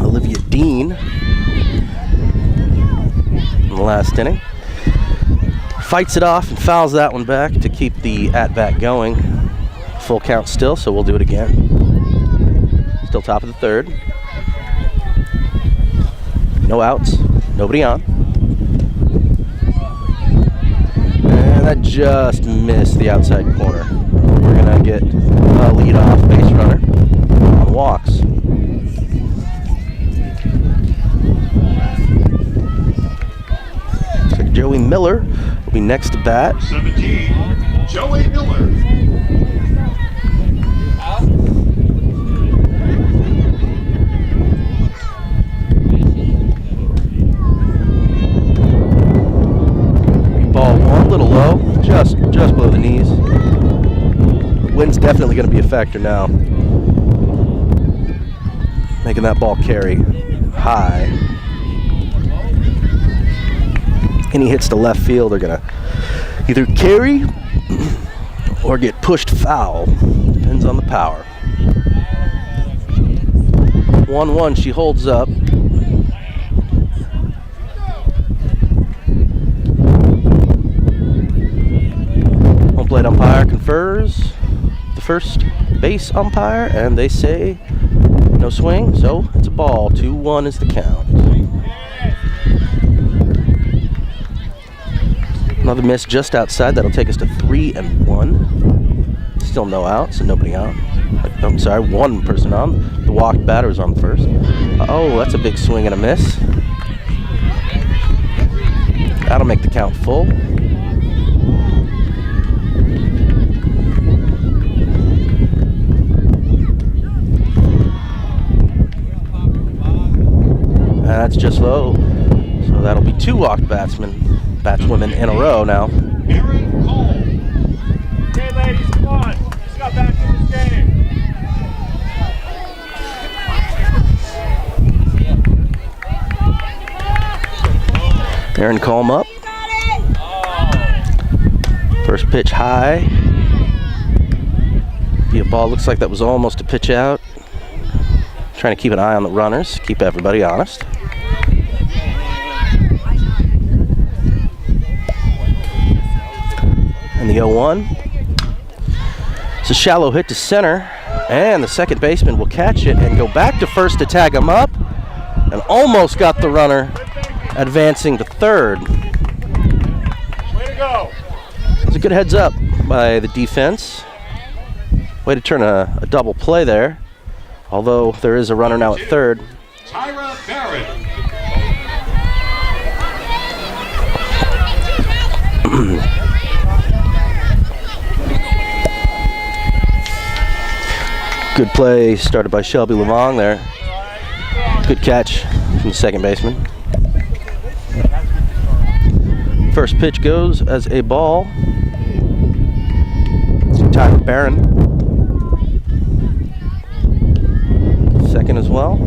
Olivia Dean in the last inning. Fights it off and fouls that one back to keep the at-bat going. Full count still, so we'll do it again. Still top of the third. No outs, nobody on. And that just missed the outside corner. We're gonna get a lead-off base runner on walks. So Joey Miller will be next to bat. 17, Joey Miller. Ball one, a little low, just below the knees. Wind's definitely going to be a factor now. Making that ball carry high. Any hits to left field are going to either carry or get pushed foul. Depends on the power. 1-1, she holds up. Home plate umpire confers the first base umpire, and they say no swing, so it's a ball. 2-1 is the count. Another miss just outside. That'll take us to 3-1. Still no outs, so nobody out. I'm sorry, one person on. The walked batter is on first. Oh, that's a big swing and a miss. That'll make the count full. That's just low. So that'll be two walked batswomen in a row now. Aaron Cole. Okay, ladies, come on. Just got back in this game. Aaron Colm up. First pitch high. Be a ball. Looks like that was almost a pitch out. Trying to keep an eye on the runners, keep everybody honest. And the 0-1. It's a shallow hit to center, and the second baseman will catch it and go back to first to tag him up, and almost got the runner advancing to third. Way to go. It was a good heads up by the defense. Way to turn a double play there, although there is a runner now at third. Tyra Barrett. Good play started by Shelby Lavong there. Good catch from the second baseman. First pitch goes as a ball to Tyler Barron. Second as well.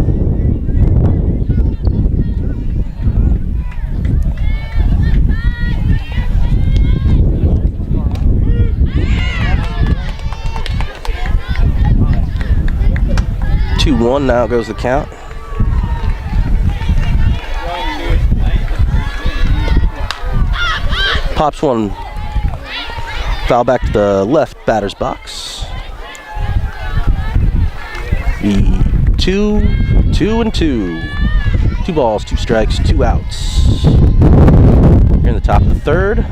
One now goes the count. Pops one foul back to the left batter's box. 2-2. 2 balls, 2 strikes, 2 outs. Here in the top of the third.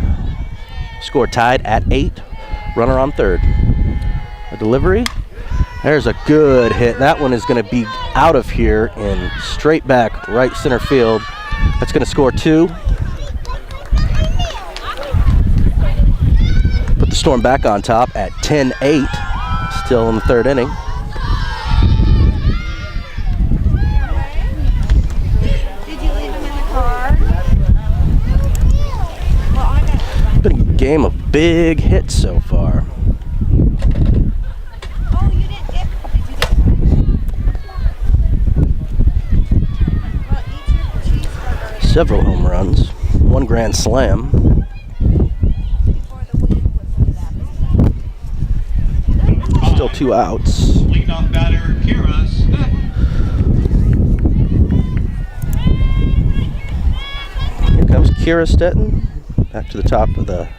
Score tied at 8. Runner on third. A delivery. There's a good hit. That one is going to be out of here in straight back right center field. That's going to score 2. Put the Storm back on top at 10-8. Still in the third inning. Did you leave him in the car? Been a game of big hits so far. Several home runs, 1 grand slam. 2 outs. Leadoff batter, Kira Stetton. Here comes Kira Stetton. Back to the top of the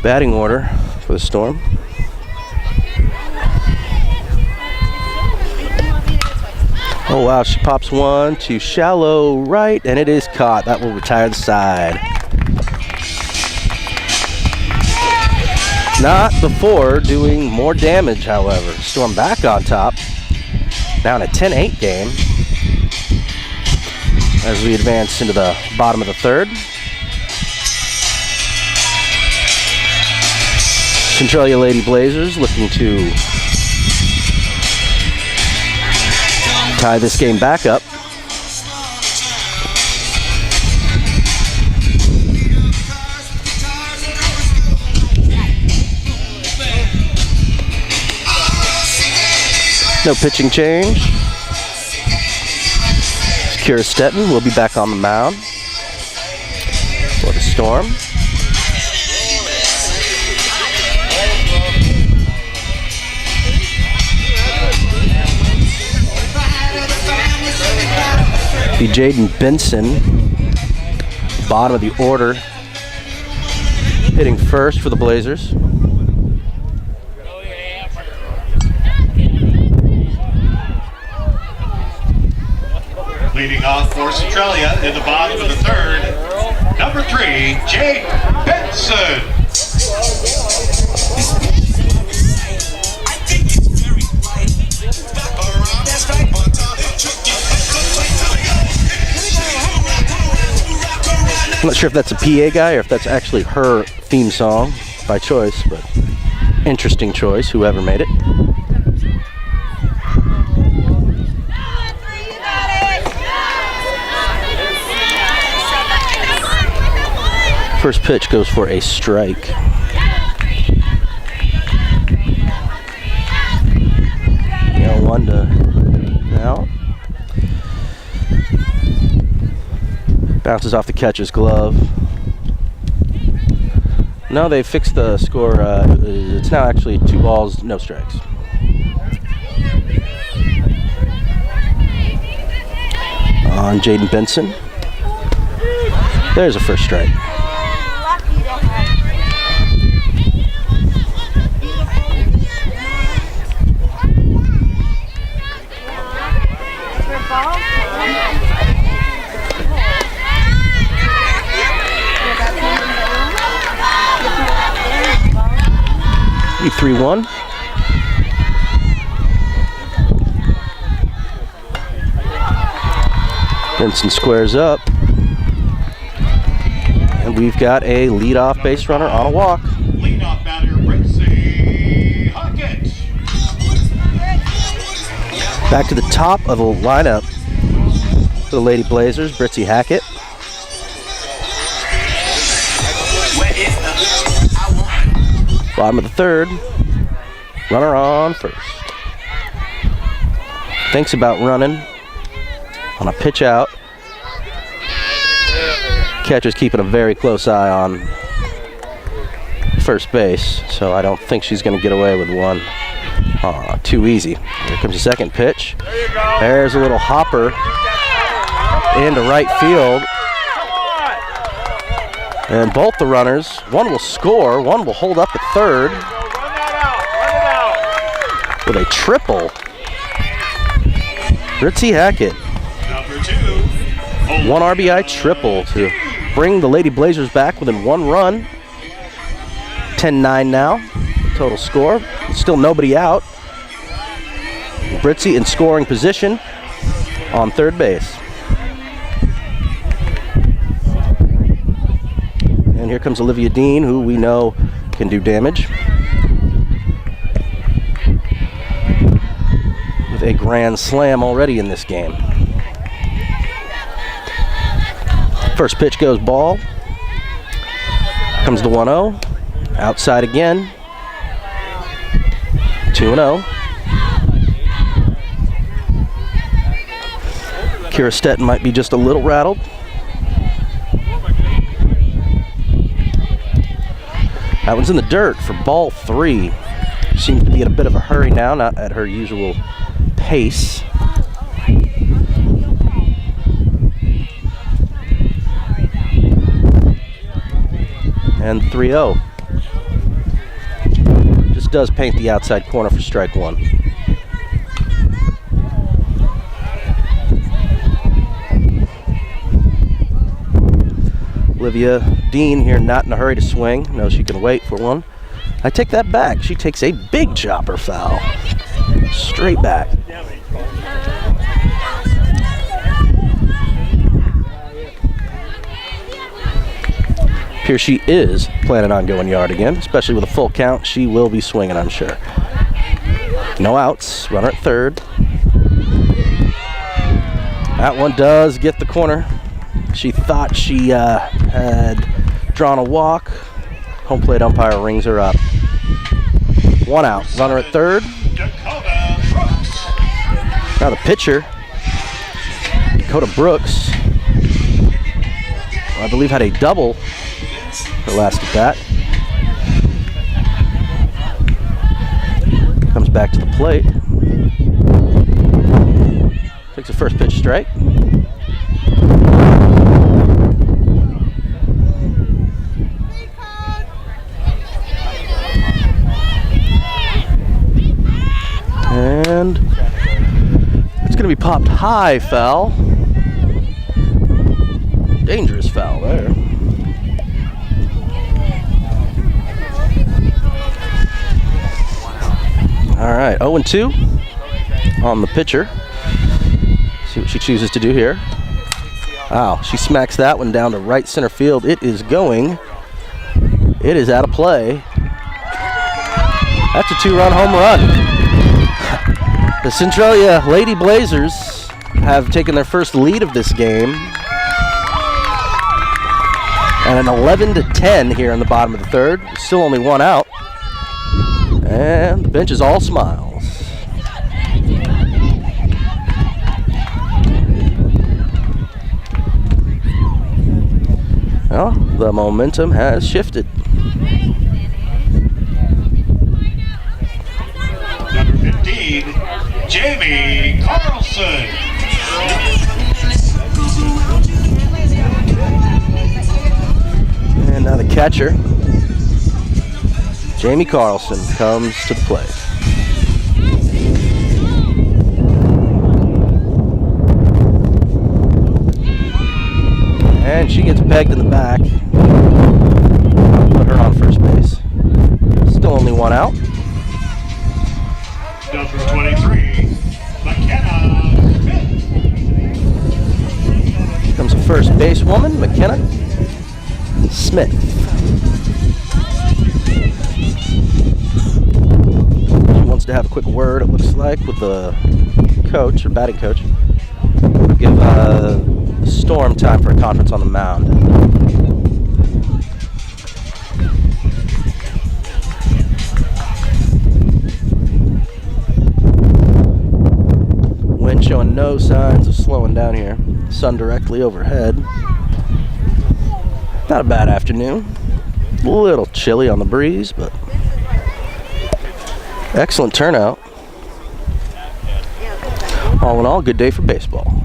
batting order for the Storm. Oh wow, she pops one to shallow right, and it is caught. That will retire the side. Not before doing more damage, however. Storm back on top. Now in a 10-8 game as we advance into the bottom of the third. Centralia Lady Blazers looking to tie this game back up. No pitching change. Kira Stetton will be back on the mound for the Storm. Be Jaden Benson, bottom of the order, hitting first for the Blazers. Leading off for Centralia in the bottom of the third, number 3, Jake Benson. I'm not sure if that's a PA guy or if that's actually her theme song by choice, but interesting choice, whoever made it. First pitch goes for a strike. Yeah, 1 to now. Bounces off the catcher's glove. No, they fixed the score. It's now actually 2 balls, no strikes. On Jaden Benson. There's a first strike. Be 3-1. Benson squares up. And we've got a leadoff base runner on a walk. Leadoff batter, Britzy Huckett. Back to the top of the lineup for the Lady Blazers, Britzy Hackett. Bottom of the third, runner on first. Thinks about running on a pitch out. Catcher's keeping a very close eye on first base, so I don't think she's going to get away with one. Too easy. Here comes the second pitch. There's a little hopper into right field. And both the runners, one will score, one will hold up at third with a triple. Britzy Hackett, Number 2, 1 RBI triple to bring the Lady Blazers back within 1 run. 10-9 now, total score. Still nobody out. Britzy in scoring position on third base. And here comes Olivia Dean, who we know can do damage. With a grand slam already in this game. First pitch goes ball. Comes the 1-0. Outside again. 2-0. Kira Stetton might be just a little rattled. That one's in the dirt for ball 3. Seems to be in a bit of a hurry now, not at her usual pace. And 3-0. Just does paint the outside corner for strike 1. Olivia Dean here not in a hurry to swing. Knows she can wait for one. I take that back. She takes a big chopper foul. Straight back. Here she is planning on going yard again, especially with a full count. She will be swinging, I'm sure. No outs. Runner at third. That one does get the corner. She thought she had drawn a walk. Home plate umpire rings her up. 1 out. Runner at third. Now the pitcher, Dakota Brooks, I believe had a double her last at bat. Comes back to the plate. Takes a first pitch strike. And it's going to be popped high, foul. Dangerous foul there. All right, 0-2 on the pitcher. See what she chooses to do here. Wow, she smacks that one down to right center field. It is going. It is out of play. That's a 2-run home run. The Centralia Lady Blazers have taken their first lead of this game. And an 11-10 here in the bottom of the third. Still only 1 out. And the bench is all smiles. Well, the momentum has shifted. Number 15, Jamie Carlson. And now the catcher, Jamie Carlson, comes to the plate. And she gets pegged in the back. Put her on first base. Still only 1 out. Number 23, McKenna Smith. Comes a first base woman, McKenna Smith. She wants to have a quick word, it looks like, with the coach, or batting coach. Give the Storm time for a conference on the mound. Wind showing no signs of slowing down here. Sun directly overhead. Not a bad afternoon. A little chilly on the breeze, but excellent turnout. All in all, good day for baseball.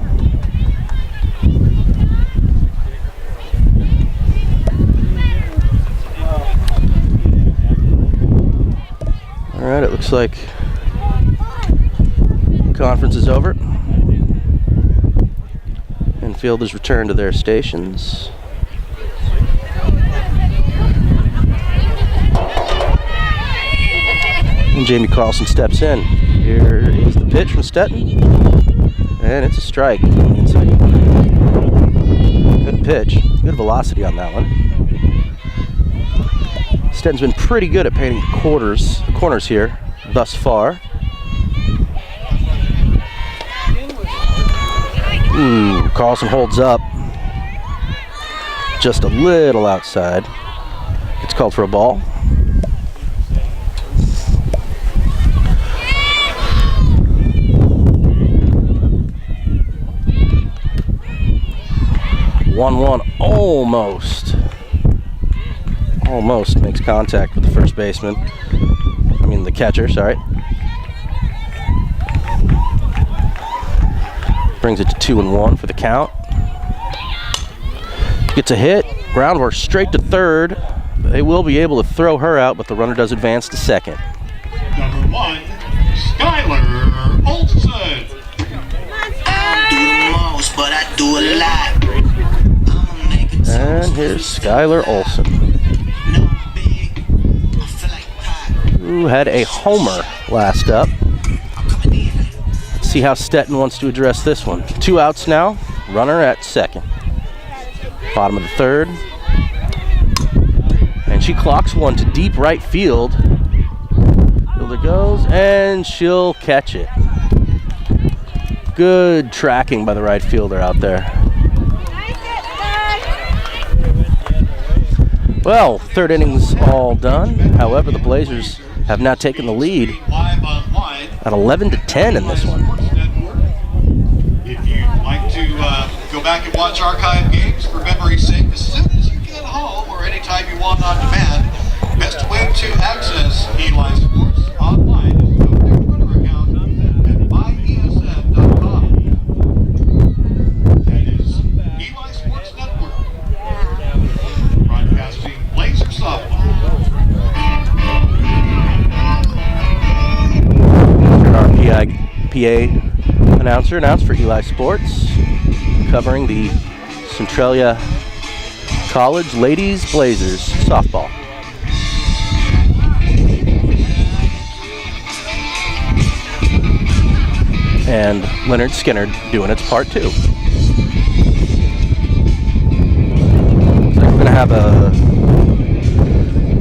All right, it looks like conference is over. Infielders return to their stations. And Jamie Carlson steps in. Here is the pitch from Stetton. And it's a strike on the inside corner. Good pitch. Good velocity on that one. Stetton's been pretty good at painting the corners here thus far. Ooh, Carlson holds up. Just a little outside. It's called for a ball. 1-1 almost makes contact with the first baseman. I mean the catcher, sorry. Brings it to 2-1 for the count. Gets a hit, groundwork straight to third. They will be able to throw her out, but the runner does advance to second. Number 1, Skylar Olson. I do the most, but I do a lot. I'ma make a toast. And here's Skylar Olson, No big. I feel like pop. who had a homer last up. I'm coming in. Let's see how Stetton wants to address this one. 2 outs now, runner at second. Bottom of the third. And she clocks one to deep right field. Fielder goes, and she'll catch it. Good tracking by the right fielder out there. Well, third inning's all done. However, the Blazers have now taken the lead Live online. at 11-10 in this one. If you'd like to go back and watch archive games for memory's sake, as soon as you get home or anytime you want on demand, best way to access Eli Sports online is go to their Twitter account at myesn.com. That is Eli Sports Network. Broadcasting Blazer softball. Our PA announcer announced for Eli Sports, covering the Centralia College Ladies Blazers softball. And Leonard Skinner doing its part too. Looks like we're gonna have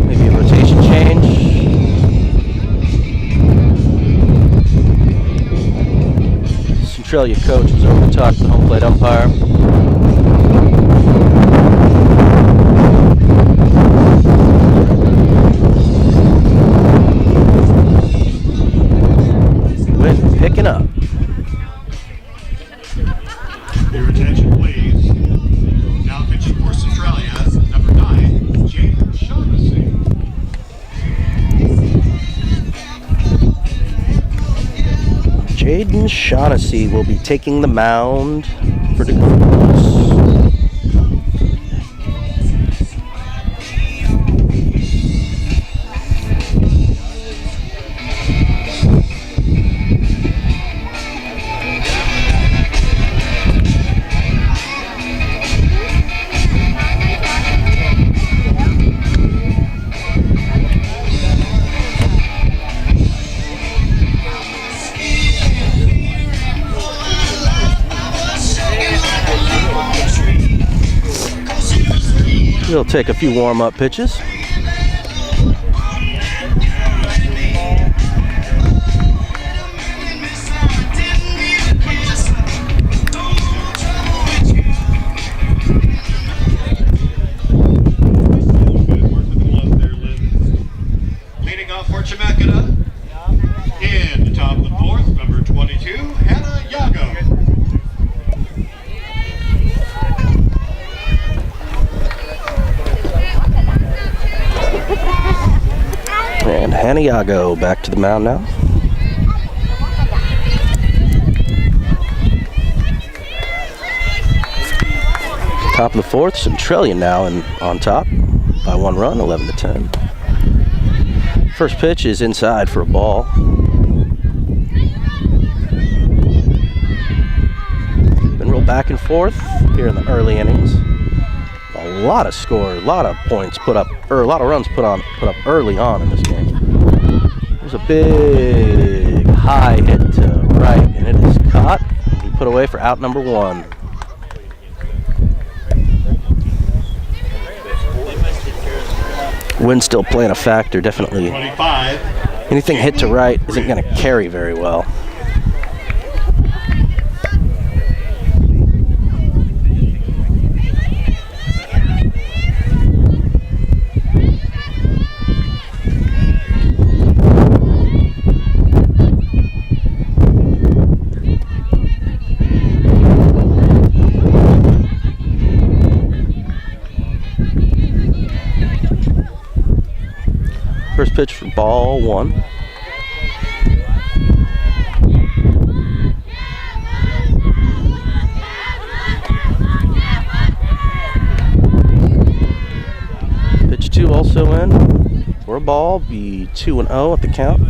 maybe a rotation change. Centralia coach was over to talk to the home plate umpire. Wind picking up. Your attention, please. Now pitching for Centralia, number 9, Jaden Shaughnessy. Jaden Shaughnessy will be taking the mound for the Gophers. We'll take a few warm-up pitches. Leading off for Chemeketa, in the top of the fourth, number 22, Hannah Yago. And Hannah Yago back to the mound now. Top of the fourth, Centralia now and on top by 1 run, 11-10. First pitch is inside for a ball. Been real back and forth here in the early innings. A lot of score, a lot of points put up, or a lot of runs put up early on in this game. There's a big high hit to right, and it is caught and put away for out number 1. Wind still playing a factor, definitely. 25. Anything hit to right isn't going to carry very well. First pitch for ball 1. Pitch 2 also in for a ball. Be 2-0 at the count.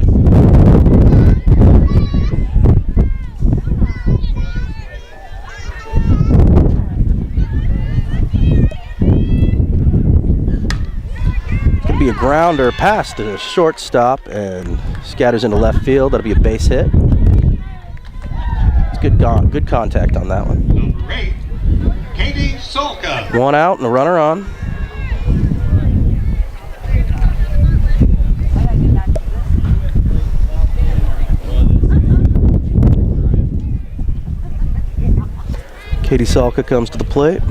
Be a grounder past the shortstop and scatters into left field. That'll be a base hit. It's good contact on that one. Number 8, Katie Solka. 1 out and a runner on. Katie Solka comes to the plate.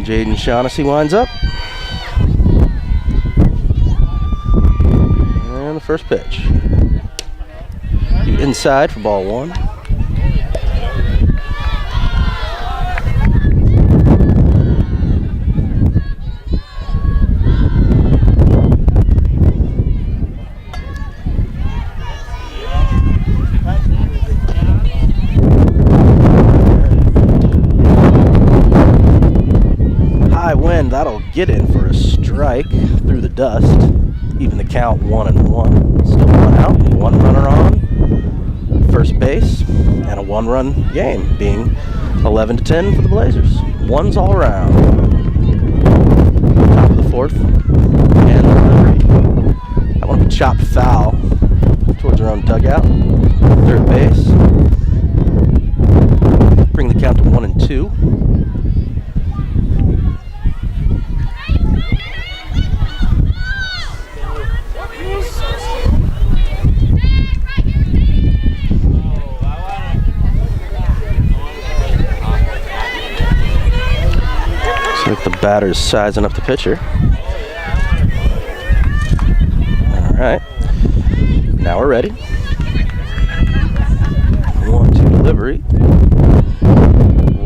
Jaden Shaughnessy winds up. And the first pitch. Inside for ball 1. That'll get in for a strike through the dust. Even the count 1-1. Still 1 out, 1 runner on first base, and a 1-run game, being 11-10 for the Blazers. 1s all around. Top of the 4th, and the delivery. That one will be chopped foul towards their own dugout. Third base. Bring the count to 1-2. The batter's sizing up the pitcher. All right, now we're ready. 1-2 delivery.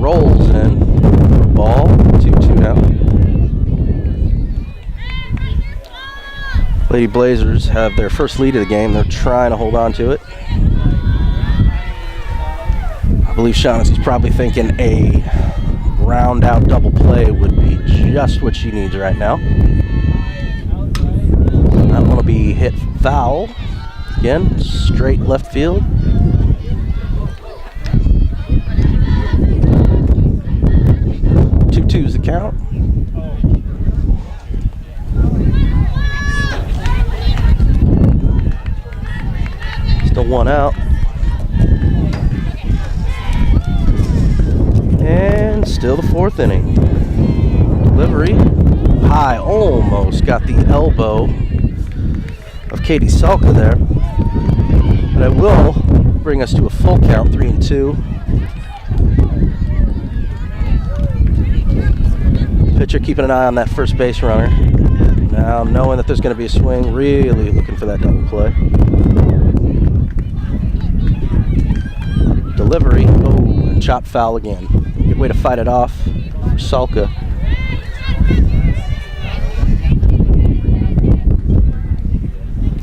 Rolls in. Ball 2-2 now. Lady Blazers have their first lead of the game. They're trying to hold on to it. I believe Shaughnessy's probably thinking a round out double play would be just what she needs right now. That one will be hit foul. Again, straight left field. Two's the count. Still 1 out. And still the 4th inning. Delivery. High, almost got the elbow of Katie Solka there. But it will bring us to a full count, 3-2. Pitcher keeping an eye on that first base runner. Now knowing that there's going to be a swing, really looking for that double play. Delivery. Oh, and chop foul again. Good way to fight it off for Solka.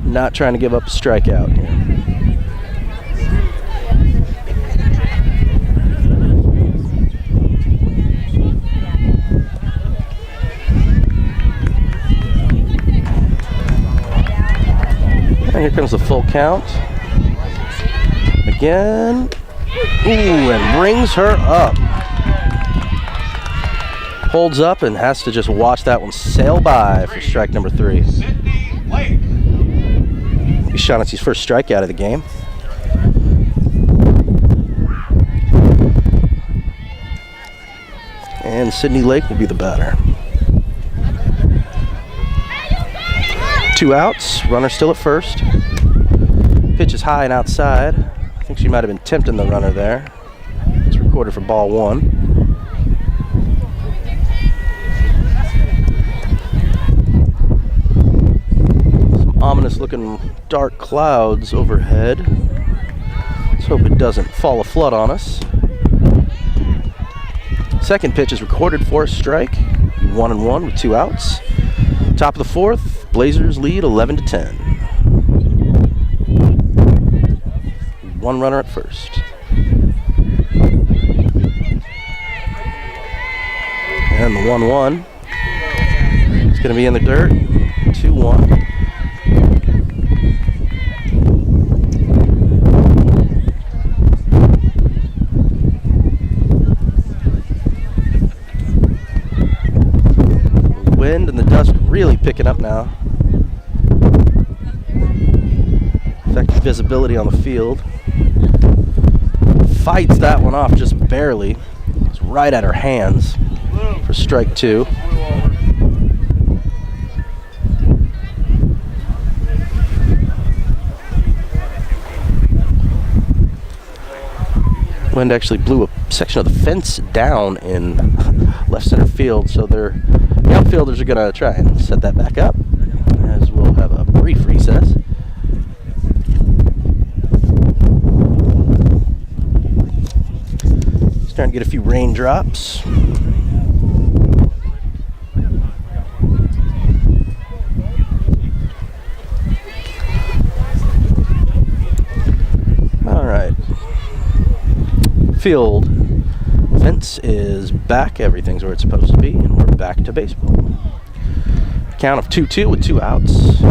Not trying to give up a strikeout here. And here comes the full count. Again. Ooh, and brings her up. Holds up and has to just watch that one sail by for strike number 3. Sydney Lake. Shaughnessy's first strikeout of the game. And Sydney Lake will be the batter. 2 outs, runner still at first. Pitch is high and outside. I think she might have been tempting the runner there. It's recorded for ball 1. Ominous looking dark clouds overhead. Let's hope it doesn't fall a flood on us. Second pitch is recorded for a strike. 1-1 with 2 outs. Top of the fourth, Blazers lead 11-10. 1 runner at first. And the 1-1 is going to be in the dirt. 2-1. Wind and the dust really picking up now. Affecting visibility on the field. Fights that one off just barely. It's right at her hands for strike 2. Wind actually blew a section of the fence down in left center field, so the outfielders are going to try and set that back up, as we'll have a brief recess. Starting to get a few raindrops. All right. Field fence is back. Everything's where it's supposed to be, and we're back to baseball. Count of 2-2 with 2 outs.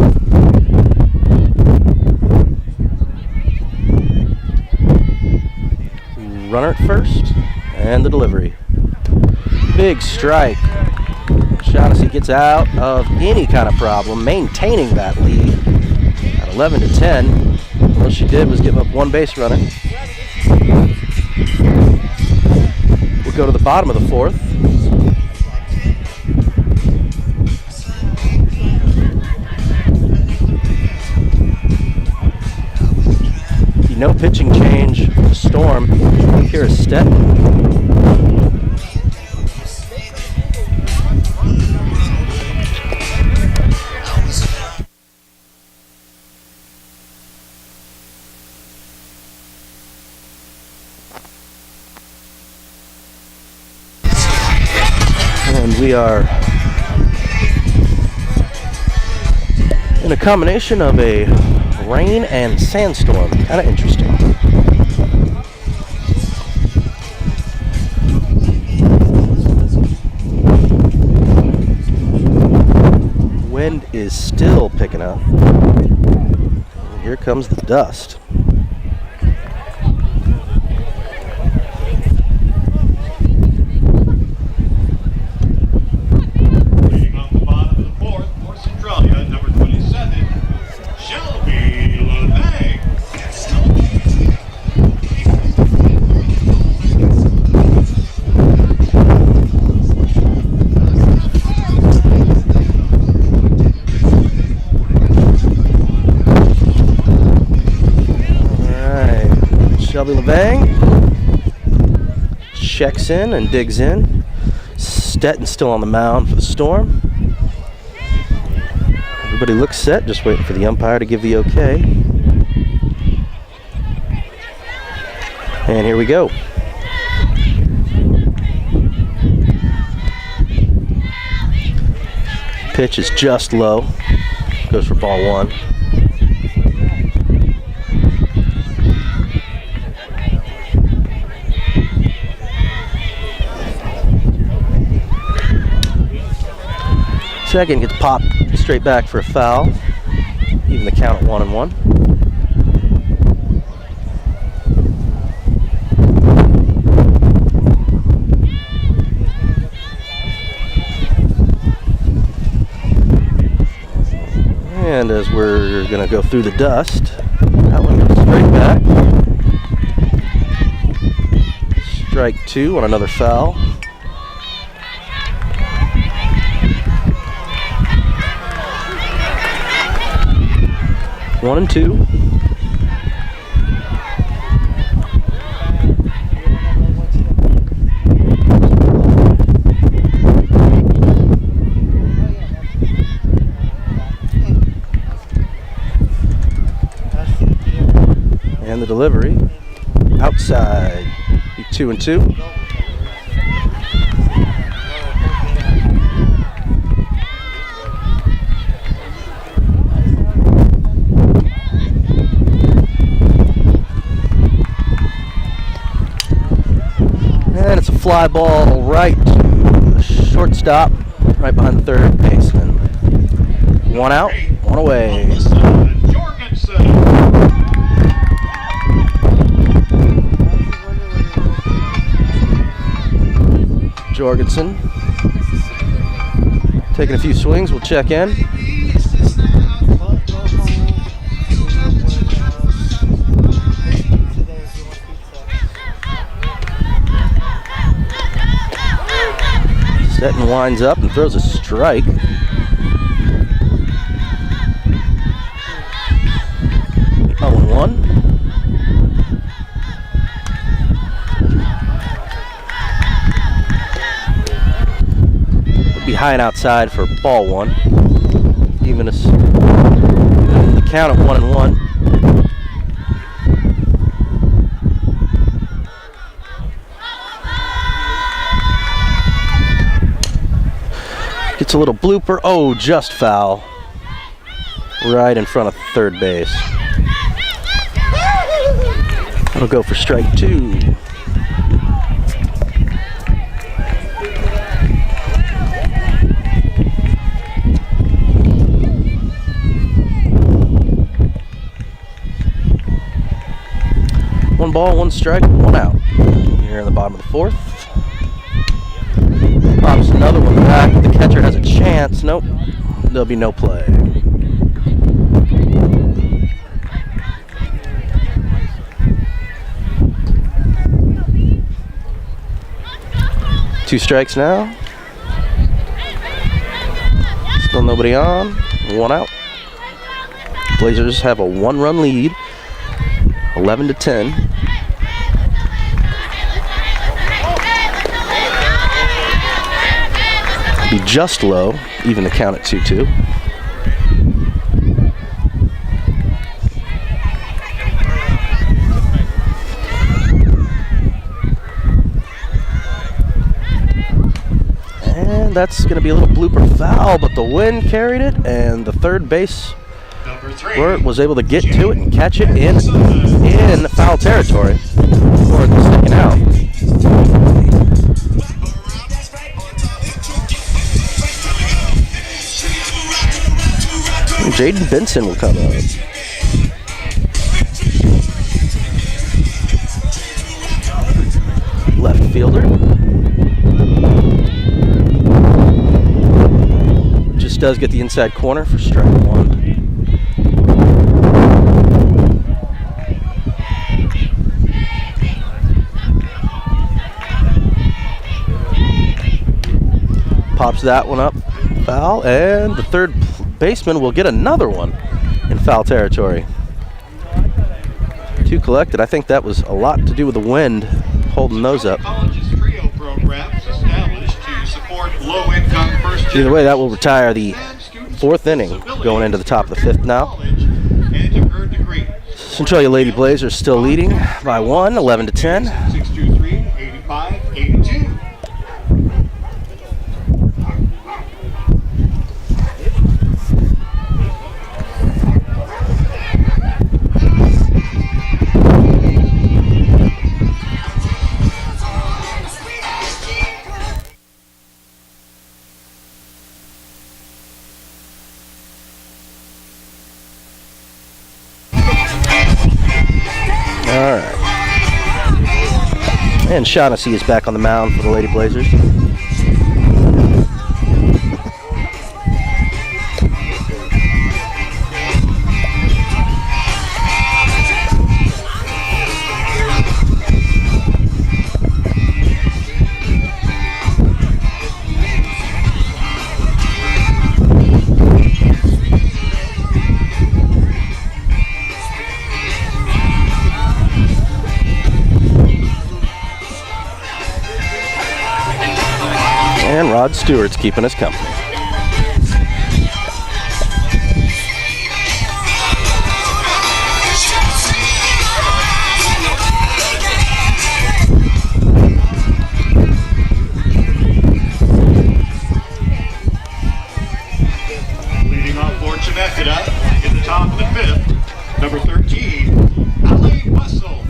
Runner at first, and the delivery. Big strike. Shaughnessy gets out of any kind of problem, maintaining that lead at 11-10. All she did was give up 1 base runner. We'll go to the bottom of the fourth. No pitching change for the Storm. Here is Stetton. And we are in a combination of a rain and sandstorm. Kind of interesting. Wind is still picking up. And here comes the dust. Leading off the bottom of the fourth for Centralia, number 27, Shelby LeBang. Shelby LeBang checks in and digs in. Stetton still on the mound for the Storm. Everybody looks set, just waiting for the umpire to give the okay. And here we go. Pitch is just low. Goes for ball 1. Second gets popped straight back for a foul. Even the count at 1-1. And as we're going to go through the dust, that one goes straight back. Strike 2 on another foul. 1-2. And the delivery outside. Be 2-2. fly ball right to the shortstop, right behind the third baseman. One out, one away. Jorgensen taking a few swings. We'll check in. Stetton winds up and throws a strike. Oh, 1. Would be high and outside for ball 1. Even us the count at 1-1. Gets a little blooper. Oh, just foul. Right in front of third base. That'll go for strike 2. One ball, one strike, one out. Here in the bottom of the 4th. Pops another one back. The catcher has a chance. Nope. There'll be no play. Two strikes now. Still nobody on. One out. Blazers have a 1-run lead. 11-10. Be just low, even the count at 2-2. And that's going to be a little blooper foul, but the wind carried it, and the third base was able to get to it and catch it in foul territory for the second out. Jaden Benson will come up. Left fielder. Just does get the inside corner for strike 1. Pops that one up, foul, and the third baseman will get another one in foul territory. 2 collected. I think that was a lot to do with the wind holding those up. Either way, that will retire the 4th inning, going into the top of the 5th now. Centralia Lady Blazers still leading by 1, 11-10. 623-85-82. All right. And Shaughnessy is back on the mound for the Lady Blazers. And Rod Stewart's keeping us company. Leading off for Chemeketa in the top of the 5th, number 13, Ali Bustle.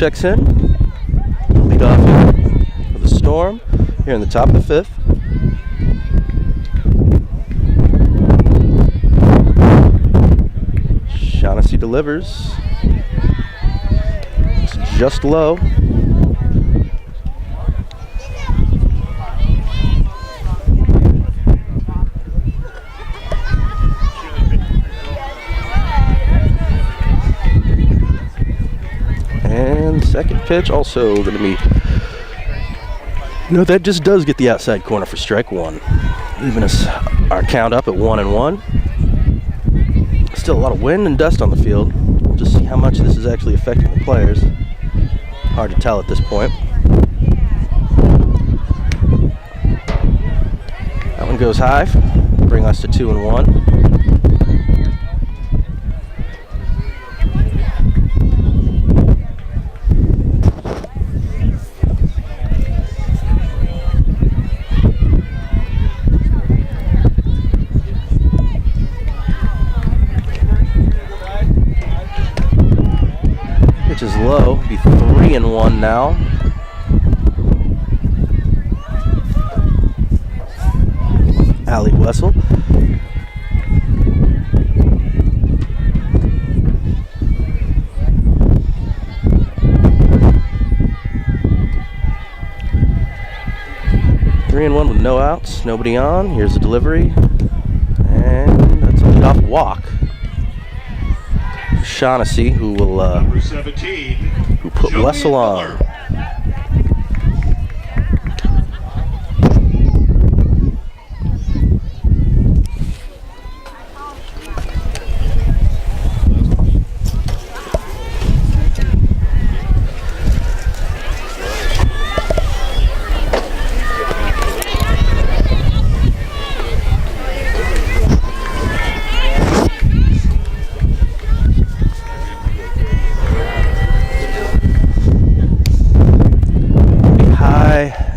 checks in. Lead off here for the Storm here in the top of the fifth. Shaughnessy delivers. It's just low. And second pitch also going to be, that just does get the outside corner for strike one. Even us our count up at 1-1. Still a lot of wind and dust on the field. We'll just see how much this is actually affecting the players. Hard to tell at this point. That one goes high, bring us to 2-1. Pitch is low, be 3-1 now. Allie Wessel. Three and one with no outs, nobody on. Here's the delivery, and that's a leadoff walk. Shaughnessy, who will Number 17, who put Wessel on.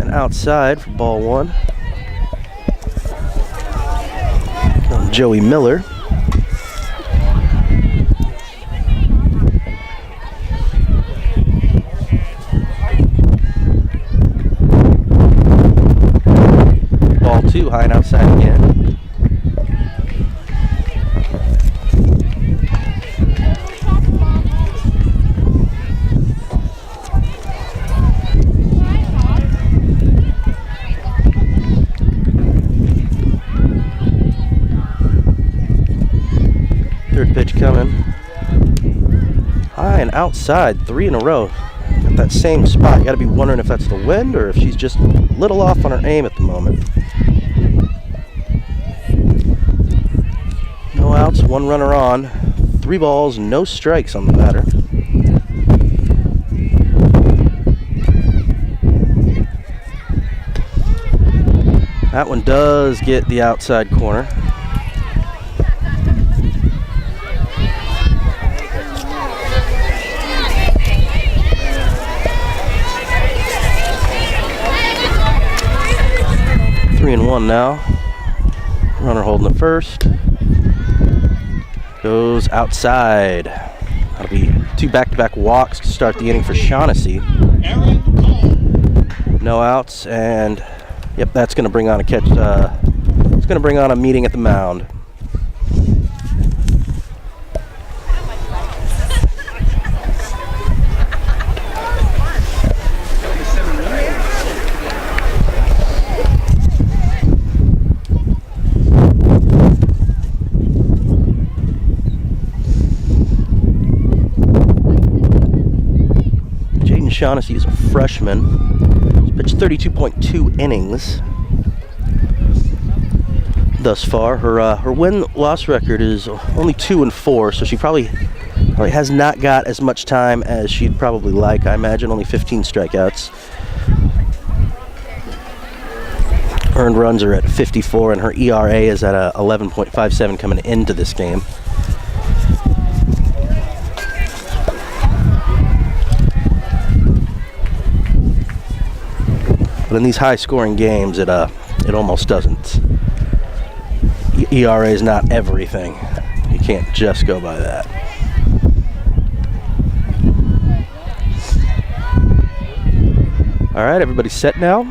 Outside for ball one. Joey Miller. Ball two, high and outside again. Third pitch coming. High and outside, 3 in a row. At that same spot, you gotta be wondering if that's the wind or if she's just a little off on her aim at the moment. No outs, 1 runner on. 3 balls, no strikes on the batter. That one does get the outside corner. Three and one now. Runner holding the first. Goes outside. That'll be 2 back-to-back walks to start the inning for Shaughnessy. No outs, and yep, that's going to bring on a catch. It's going to bring on a meeting at the mound. Shaughnessy is a freshman. She's pitched 32.2 innings thus far. Her win-loss record is only 2-4, so she probably has not got as much time as she'd probably like. I imagine only 15 strikeouts. Earned runs are at 54, and her ERA is at 11.57 coming into this game. But in these high-scoring games, it almost doesn't. ERA is not everything. You can't just go by that. All right, everybody set now.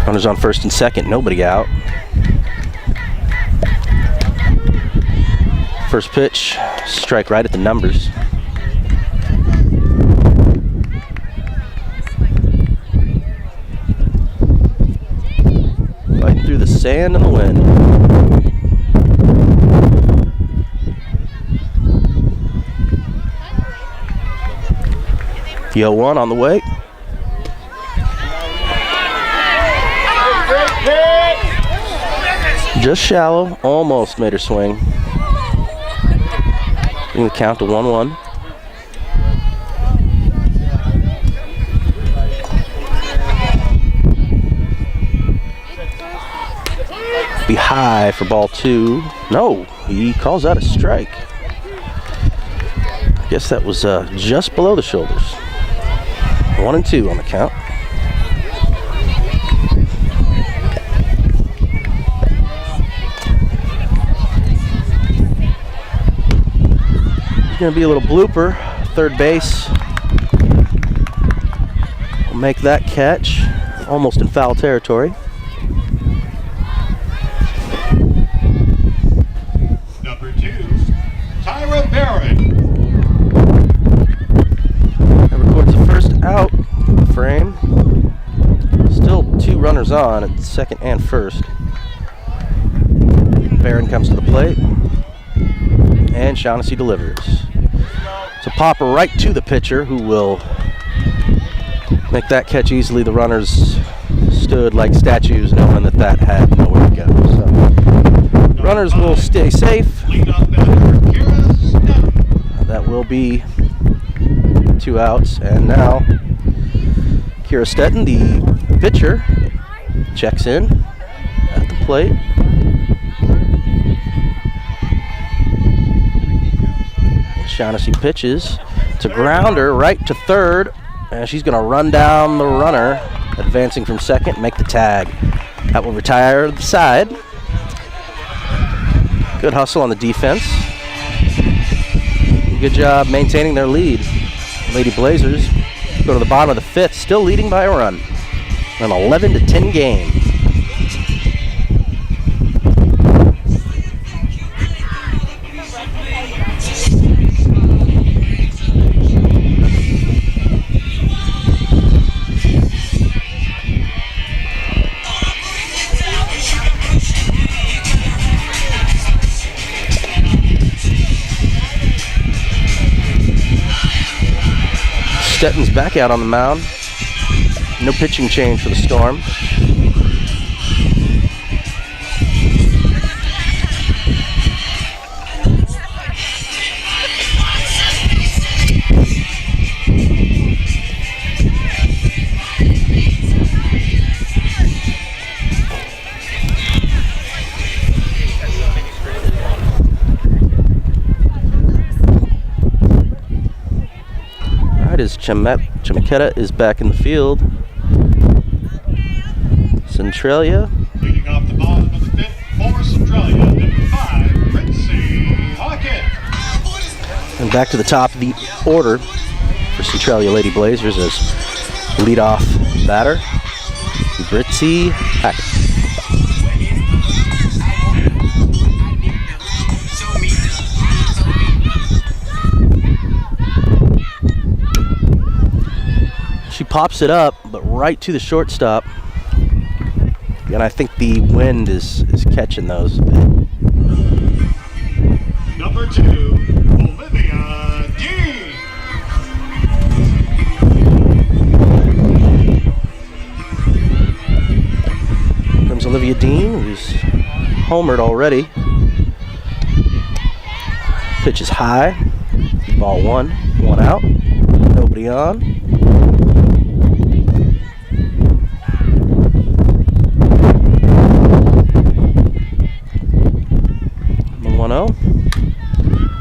Runners on first and second, nobody out. First pitch, strike right at the numbers. Fighting through the sand and the wind. The 0-1 on the way. Just shallow, almost made her swing. Bring the count to 1-1. Be high for ball 2. No, he calls that a strike. I guess that was just below the shoulders. 1-2 on the count. There's going to be a little blooper. Third base will make that catch. Almost in foul territory. Number 2, Tyra Barrett. That records the first out frame. Still 2 runners on at second and first. Barron comes to the plate. And Shaughnessy delivers. So pop right to the pitcher, who will make that catch easily. The runners stood like statues knowing that that had nowhere to go. So runners will stay safe. That will be 2 outs. And now Kira Stetton, the pitcher, checks in at the plate. Shaughnessy pitches. It's a grounder right to third. And she's going to run down the runner, advancing from second, and make the tag. That will retire the side. Good hustle on the defense. Good job maintaining their lead. Lady Blazers go to the bottom of the 5th, still leading by a run. An 11-10 game. Stetton's back out on the mound. No pitching change for the Storm. As Chemeketa is back in the field. Centralia. Leading off the bottom of the 5th for Centralia, number 5, Ritzy Hawkins. And back to the top of the order for Centralia Lady Blazers as leadoff batter, Ritzy Hackett. She pops it up, but right to the shortstop. And I think the wind is catching those a bit. Number 2, Olivia Dean. Comes Olivia Dean, who's homered already. Pitch is high. Ball 1, 1 out. Nobody on.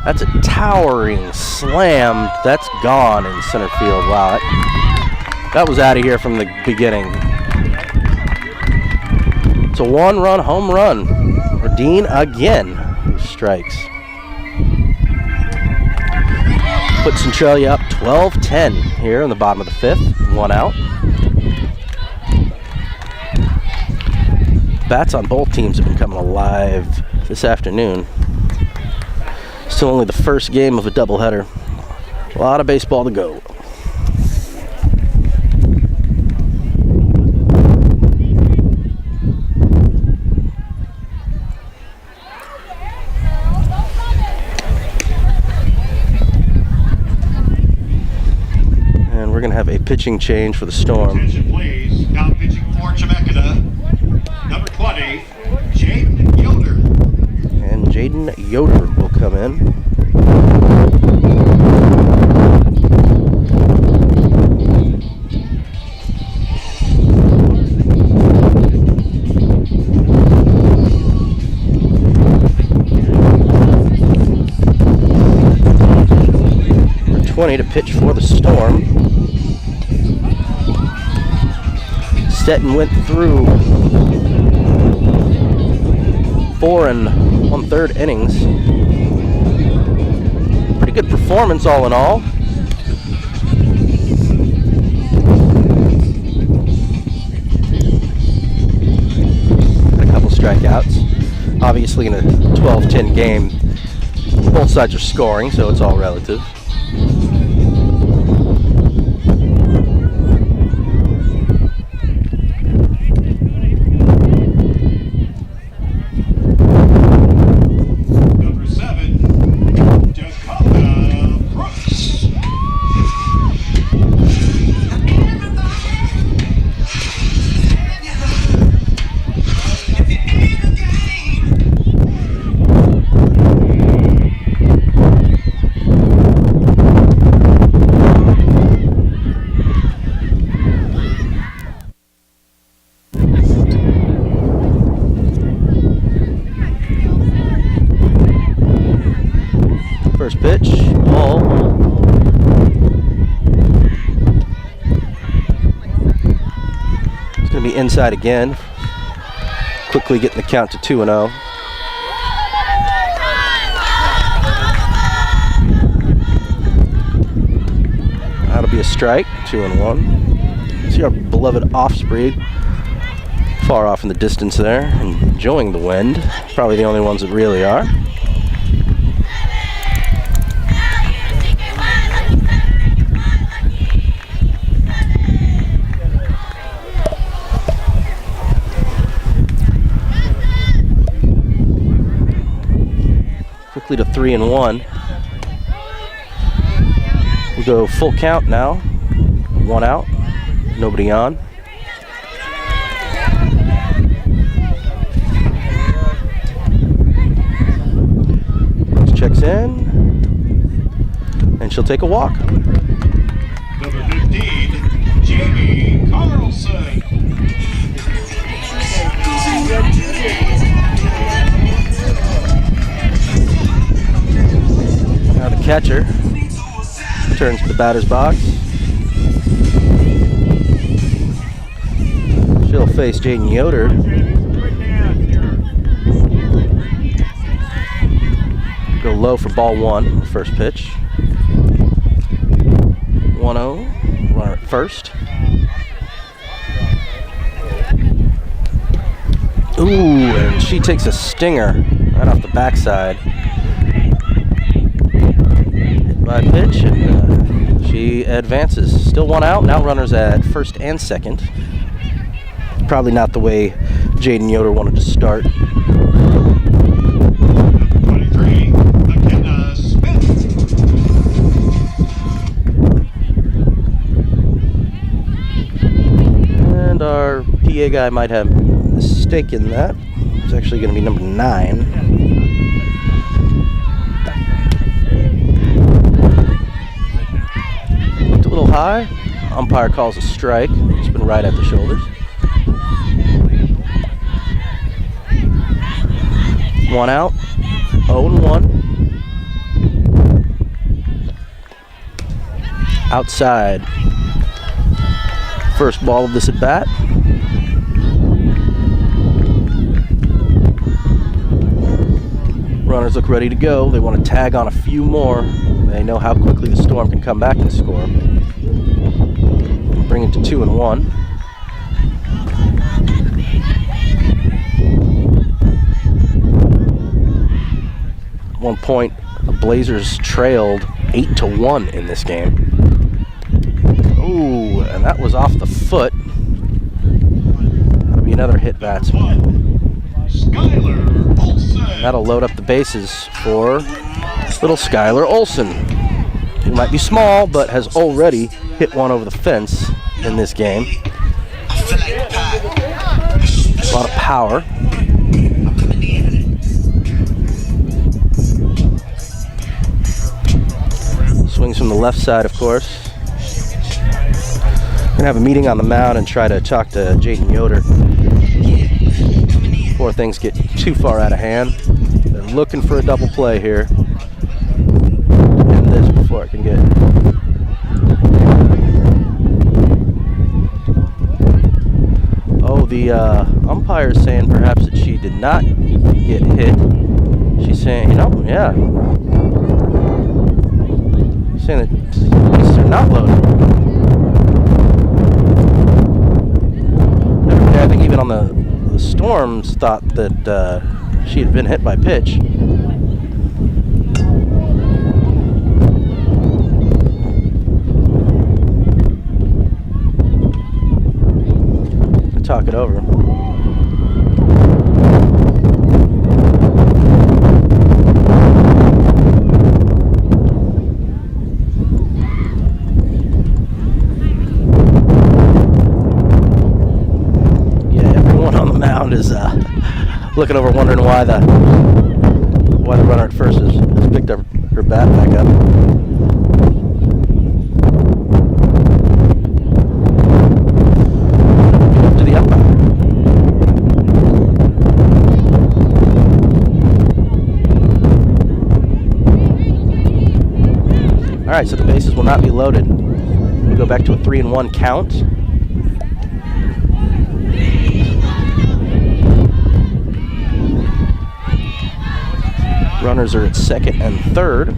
That's a towering slam. That's gone in center field. Wow, that was out of here from the beginning. It's a 1-run home run for Dean again, who strikes. Put Centralia up 12-10 here in the bottom of the 5th. 1 out. Bats on both teams have been coming alive this afternoon. Still only the first game of a doubleheader. A lot of baseball to go. And we're going to have a pitching change for the Storm. Attention, please. Now pitching for Chemeketa, number 20, Jaden Yoder. And Jaden Yoder will come in. Number 20 to pitch for the Storm. Stetton went through 4 1/3 innings. Pretty good performance all in all. A couple strikeouts. Obviously in a 12-10 game, both sides are scoring, so it's all relative. First pitch, ball. It's going to be inside again. Quickly getting the count to 2-0. That'll be a strike, 2-1. See our beloved Offspring far off in the distance there, enjoying the wind. Probably the only ones that really are. Quickly to 3-1. We go full count now. 1 out. Nobody on. Checks in. And she'll take a walk. Number 15, Jamie Carlson. Now the catcher turns to the batter's box. She'll face Jaden Yoder. Go low for ball 1, first pitch. 1-0, runner at first. Ooh, and she takes a stinger right off the backside. By pitch, and she advances. Still 1 out. Now runners at first and second. Probably not the way Jaden Yoder wanted to start. 23, McKenna Smith. And our PA guy might have mistaken that. It's actually going to be number 9. A little high. Umpire calls a strike. It's been right at the shoulders. 1 out. 0-1. Outside. First ball of this at bat. Runners look ready to go. They want to tag on a few more. They they know how quickly the Storm can come back and score. Bring it to 2-1. At one point, the Blazers trailed 8-1 in this game. Ooh, and that was off the foot. That'll be another hit batsman. Skylar Olsen. And that'll load up the bases for little Skylar Olsen, who might be small, but has already hit one over the fence in this game. A lot of power. Swings from the left side, of course. We're gonna have a meeting on the mound and try to talk to Jaden Yoder before things get too far out of hand. They're looking for a double play here. End this before it can get. Oh, the umpire is saying perhaps that she did not get hit. She's saying, you know, yeah. She's saying that they're not loaded. I think even on the Storms thought that she had been hit by pitch. Talk it over. Is looking over, wondering why the runner at first has picked up her bat back up. Up to the umpire. All right, so the bases will not be loaded. We go back to a 3-1 count. Runners are at second and third.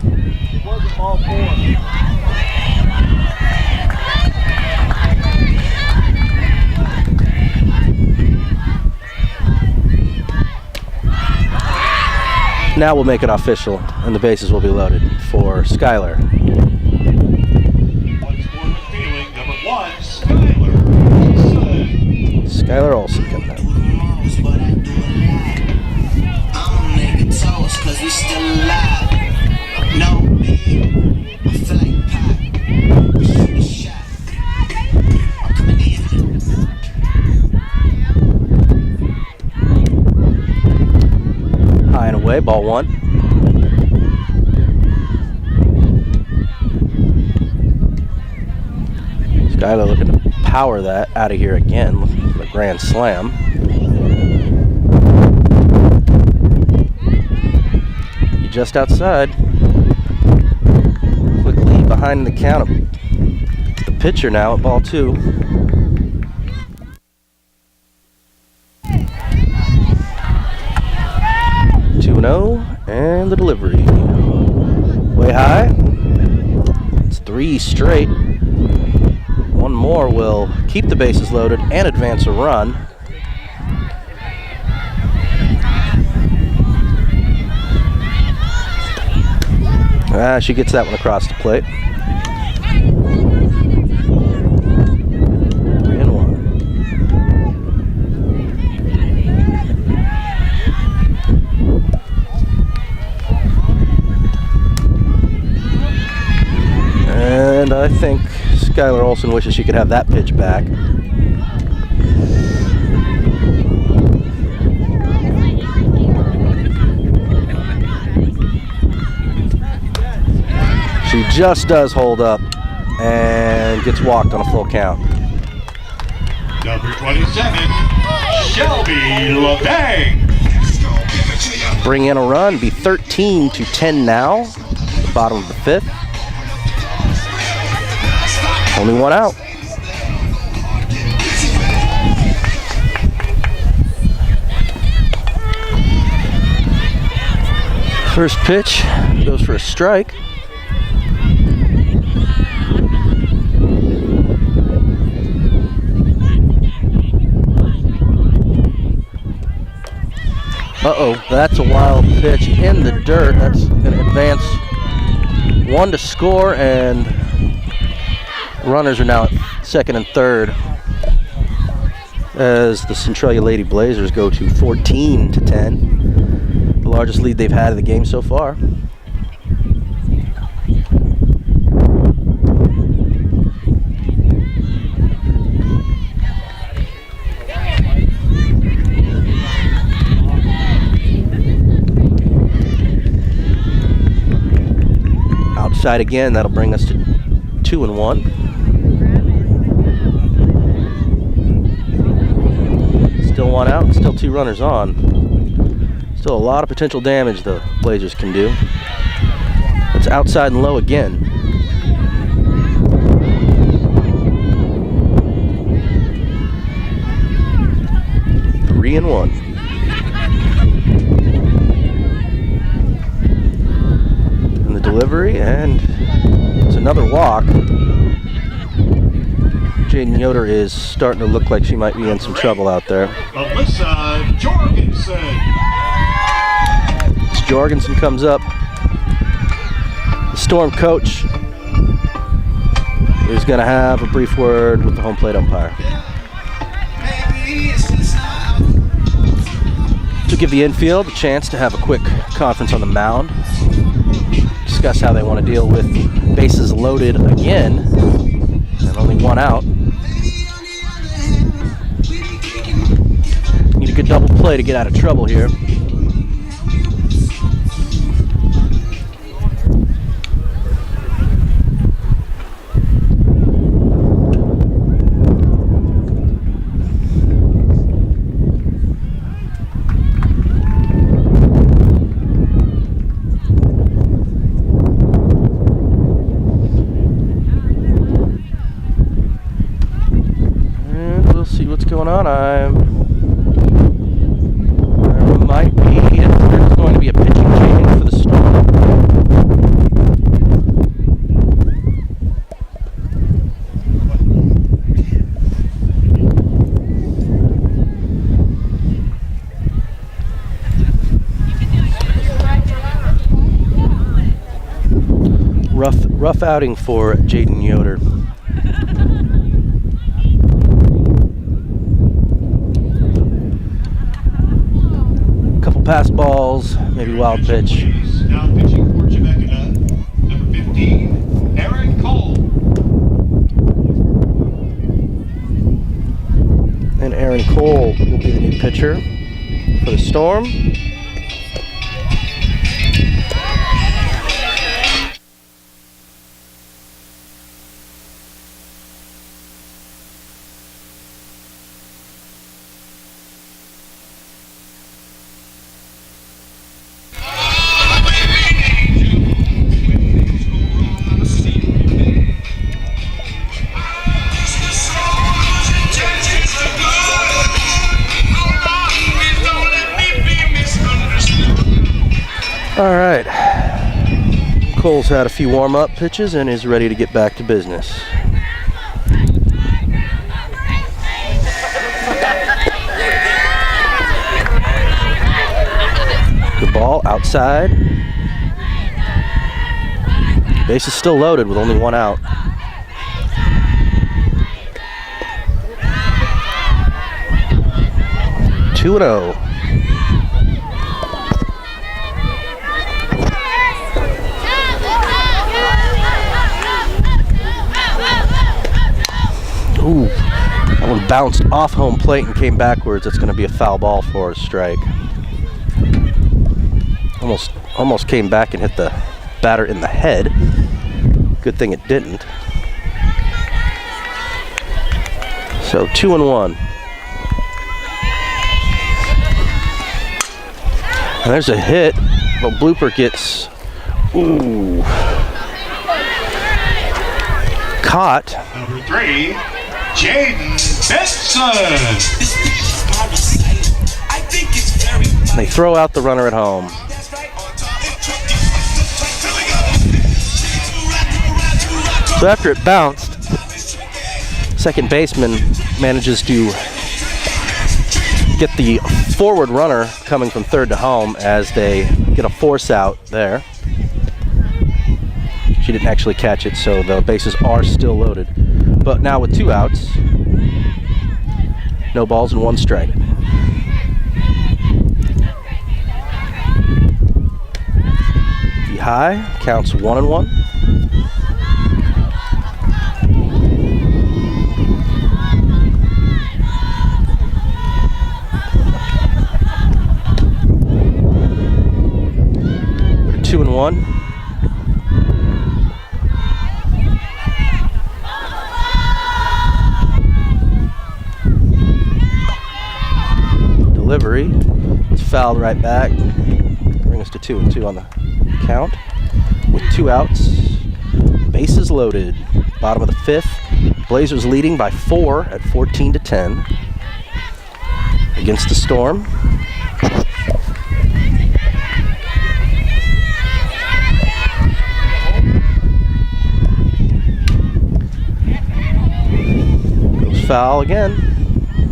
Now we'll make it official, and the bases will be loaded for Skylar. One score with feeling, number 1, Skylar Olsen. Skylar Olsen coming up. Cause we still alive. No, babe. I feel like pop. We shoot a shot. I'm coming in. High and away, ball one. Skylar looking to power that out of here again. Looking for a grand slam. Just outside. Quickly behind the count of the pitcher now at ball 2. And the delivery. Way high. It's 3 straight. One more will keep the bases loaded and advance a run. She gets that one across the plate. 3-1. And I think Skylar Olsen wishes she could have that pitch back. She just does hold up and gets walked on a full count. Number 27, Shelby LeBang. Bring in a run, be 13-10 now. The bottom of the 5th. Only one out. First pitch goes for a strike. Uh-oh, that's a wild pitch in the dirt. That's going to advance one to score, and runners are now at second and third as the Centralia Lady Blazers go to 14-10, the largest lead they've had in the game so far. Outside again, that'll bring us to 2-1. Still one out, still two runners on. Still a lot of potential damage the Blazers can do. It's outside and low again. Three and one. And the delivery, and it's another walk. Jaden Yoder is starting to look like she might be in some trouble out there. Alyssa Jorgensen. As Jorgensen comes up, the Storm coach is going to have a brief word with the home plate umpire to give the infield a chance to have a quick conference on the mound, discuss how they want to deal with bases loaded again and only one out. Need a good double play to get out of trouble here. Going on, there might be, there's going to be a pitching change for the Storm. Rough outing for Jaden Yoder. Pass balls, maybe wild pitch. Now pitching for Chemeketa, number 15, Aaron Cole. And Aaron Cole will be the new pitcher for the Storm. All right, Cole's had a few warm-up pitches and is ready to get back to business. Good ball outside. Base is still loaded with only one out. Two and 0. Ooh, that one bounced off home plate and came backwards. That's going to be a foul ball for a strike. Almost came back and hit the batter in the head. Good thing it didn't. So 2 and 1. And there's a hit. Well, blooper gets caught. Number 3, Jaden Benson. They throw out the runner at home. So after it bounced, second baseman manages to get the forward runner coming from third to home as they get a force out there. She didn't actually catch it, so the bases are still loaded. But now with 2 outs, no balls and 1 strike. The high counts 1-1. We're 2-1. Delivery. It's fouled right back. Bring us to 2-2 on the count. With 2 outs. Bases loaded. Bottom of the 5th. Blazers leading by 4 at 14-10 against the Storm. Goes foul again.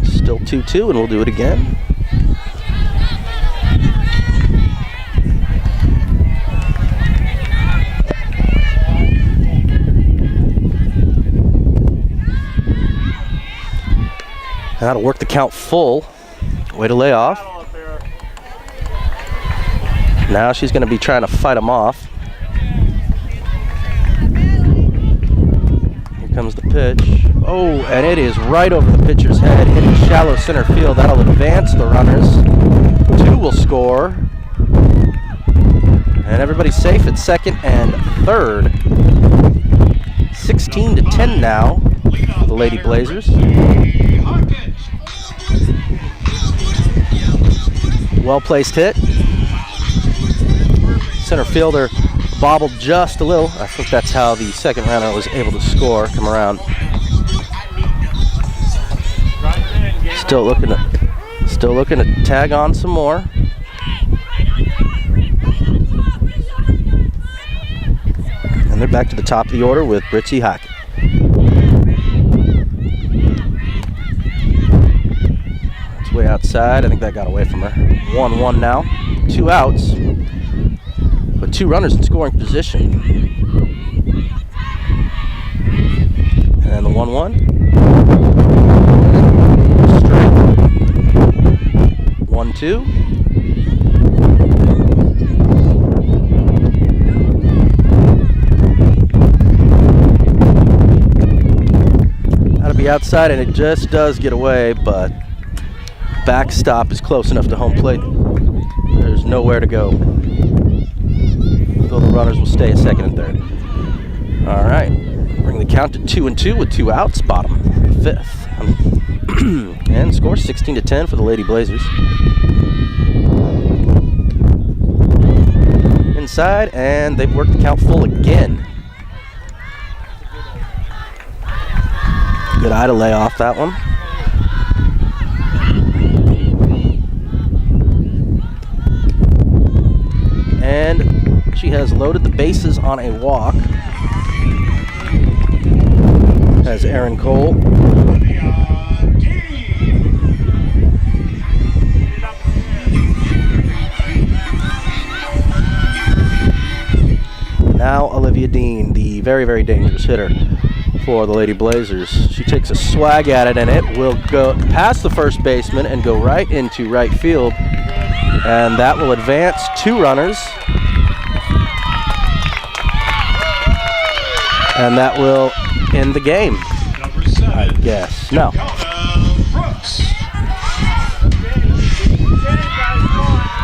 Still 2-2, and we'll do it again. That'll work the count full. Way to lay off. Now she's going to be trying to fight him off. Here comes the pitch. Oh, and it is right over the pitcher's head, hitting shallow center field. That'll advance the runners. 2 will score. And everybody's safe at second and third. 16-10 now for the Lady Blazers. Well-placed hit. Center fielder bobbled just a little. I think that's how the second runner was able to score, come around. Still looking to tag on some more. And they're back to the top of the order with Britzy Hackett. It's way outside. I think that got away from her. 1-1 now. 2 outs, but 2 runners in scoring position. And the 1-1. Straight. 1-2. That'll be outside, and it just does get away, but backstop is close enough to home plate. There's nowhere to go. Though the runners will stay at second and third. All right. Bring the count to 2-2 with 2 outs. Bottom 5th. And score 16-10 for the Lady Blazers. Inside, and they've worked the count full again. Good eye to lay off that one. And she has loaded the bases on a walk. As Aaron Cole. Now Olivia Dean, the very, very dangerous hitter for the Lady Blazers. She takes a swag at it, and it will go past the first baseman and go right into right field. And that will advance 2 runners. And that will end the game, I guess. No.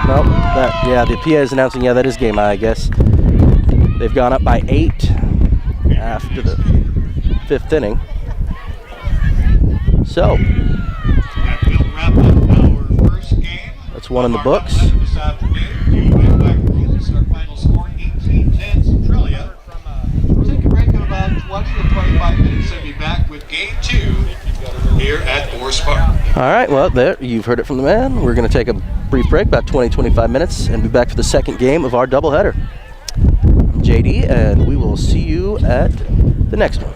Nope. Yeah, the PA is announcing, yeah, that is game, I guess. They've gone up by 8 after the 5th inning. So, That will wrap up our first game. that's 1 in the books. This afternoon, Black Rules, our final score 18-10 Centralia. We'll take a break of about 20 to 25 minutes and be back with game 2 here at Forest Park. All right, well, there, you've heard it from the man. We're going to take a brief break, about 20-25 minutes, and be back for the second game of our doubleheader. I'm JD, and we will see you at the next one.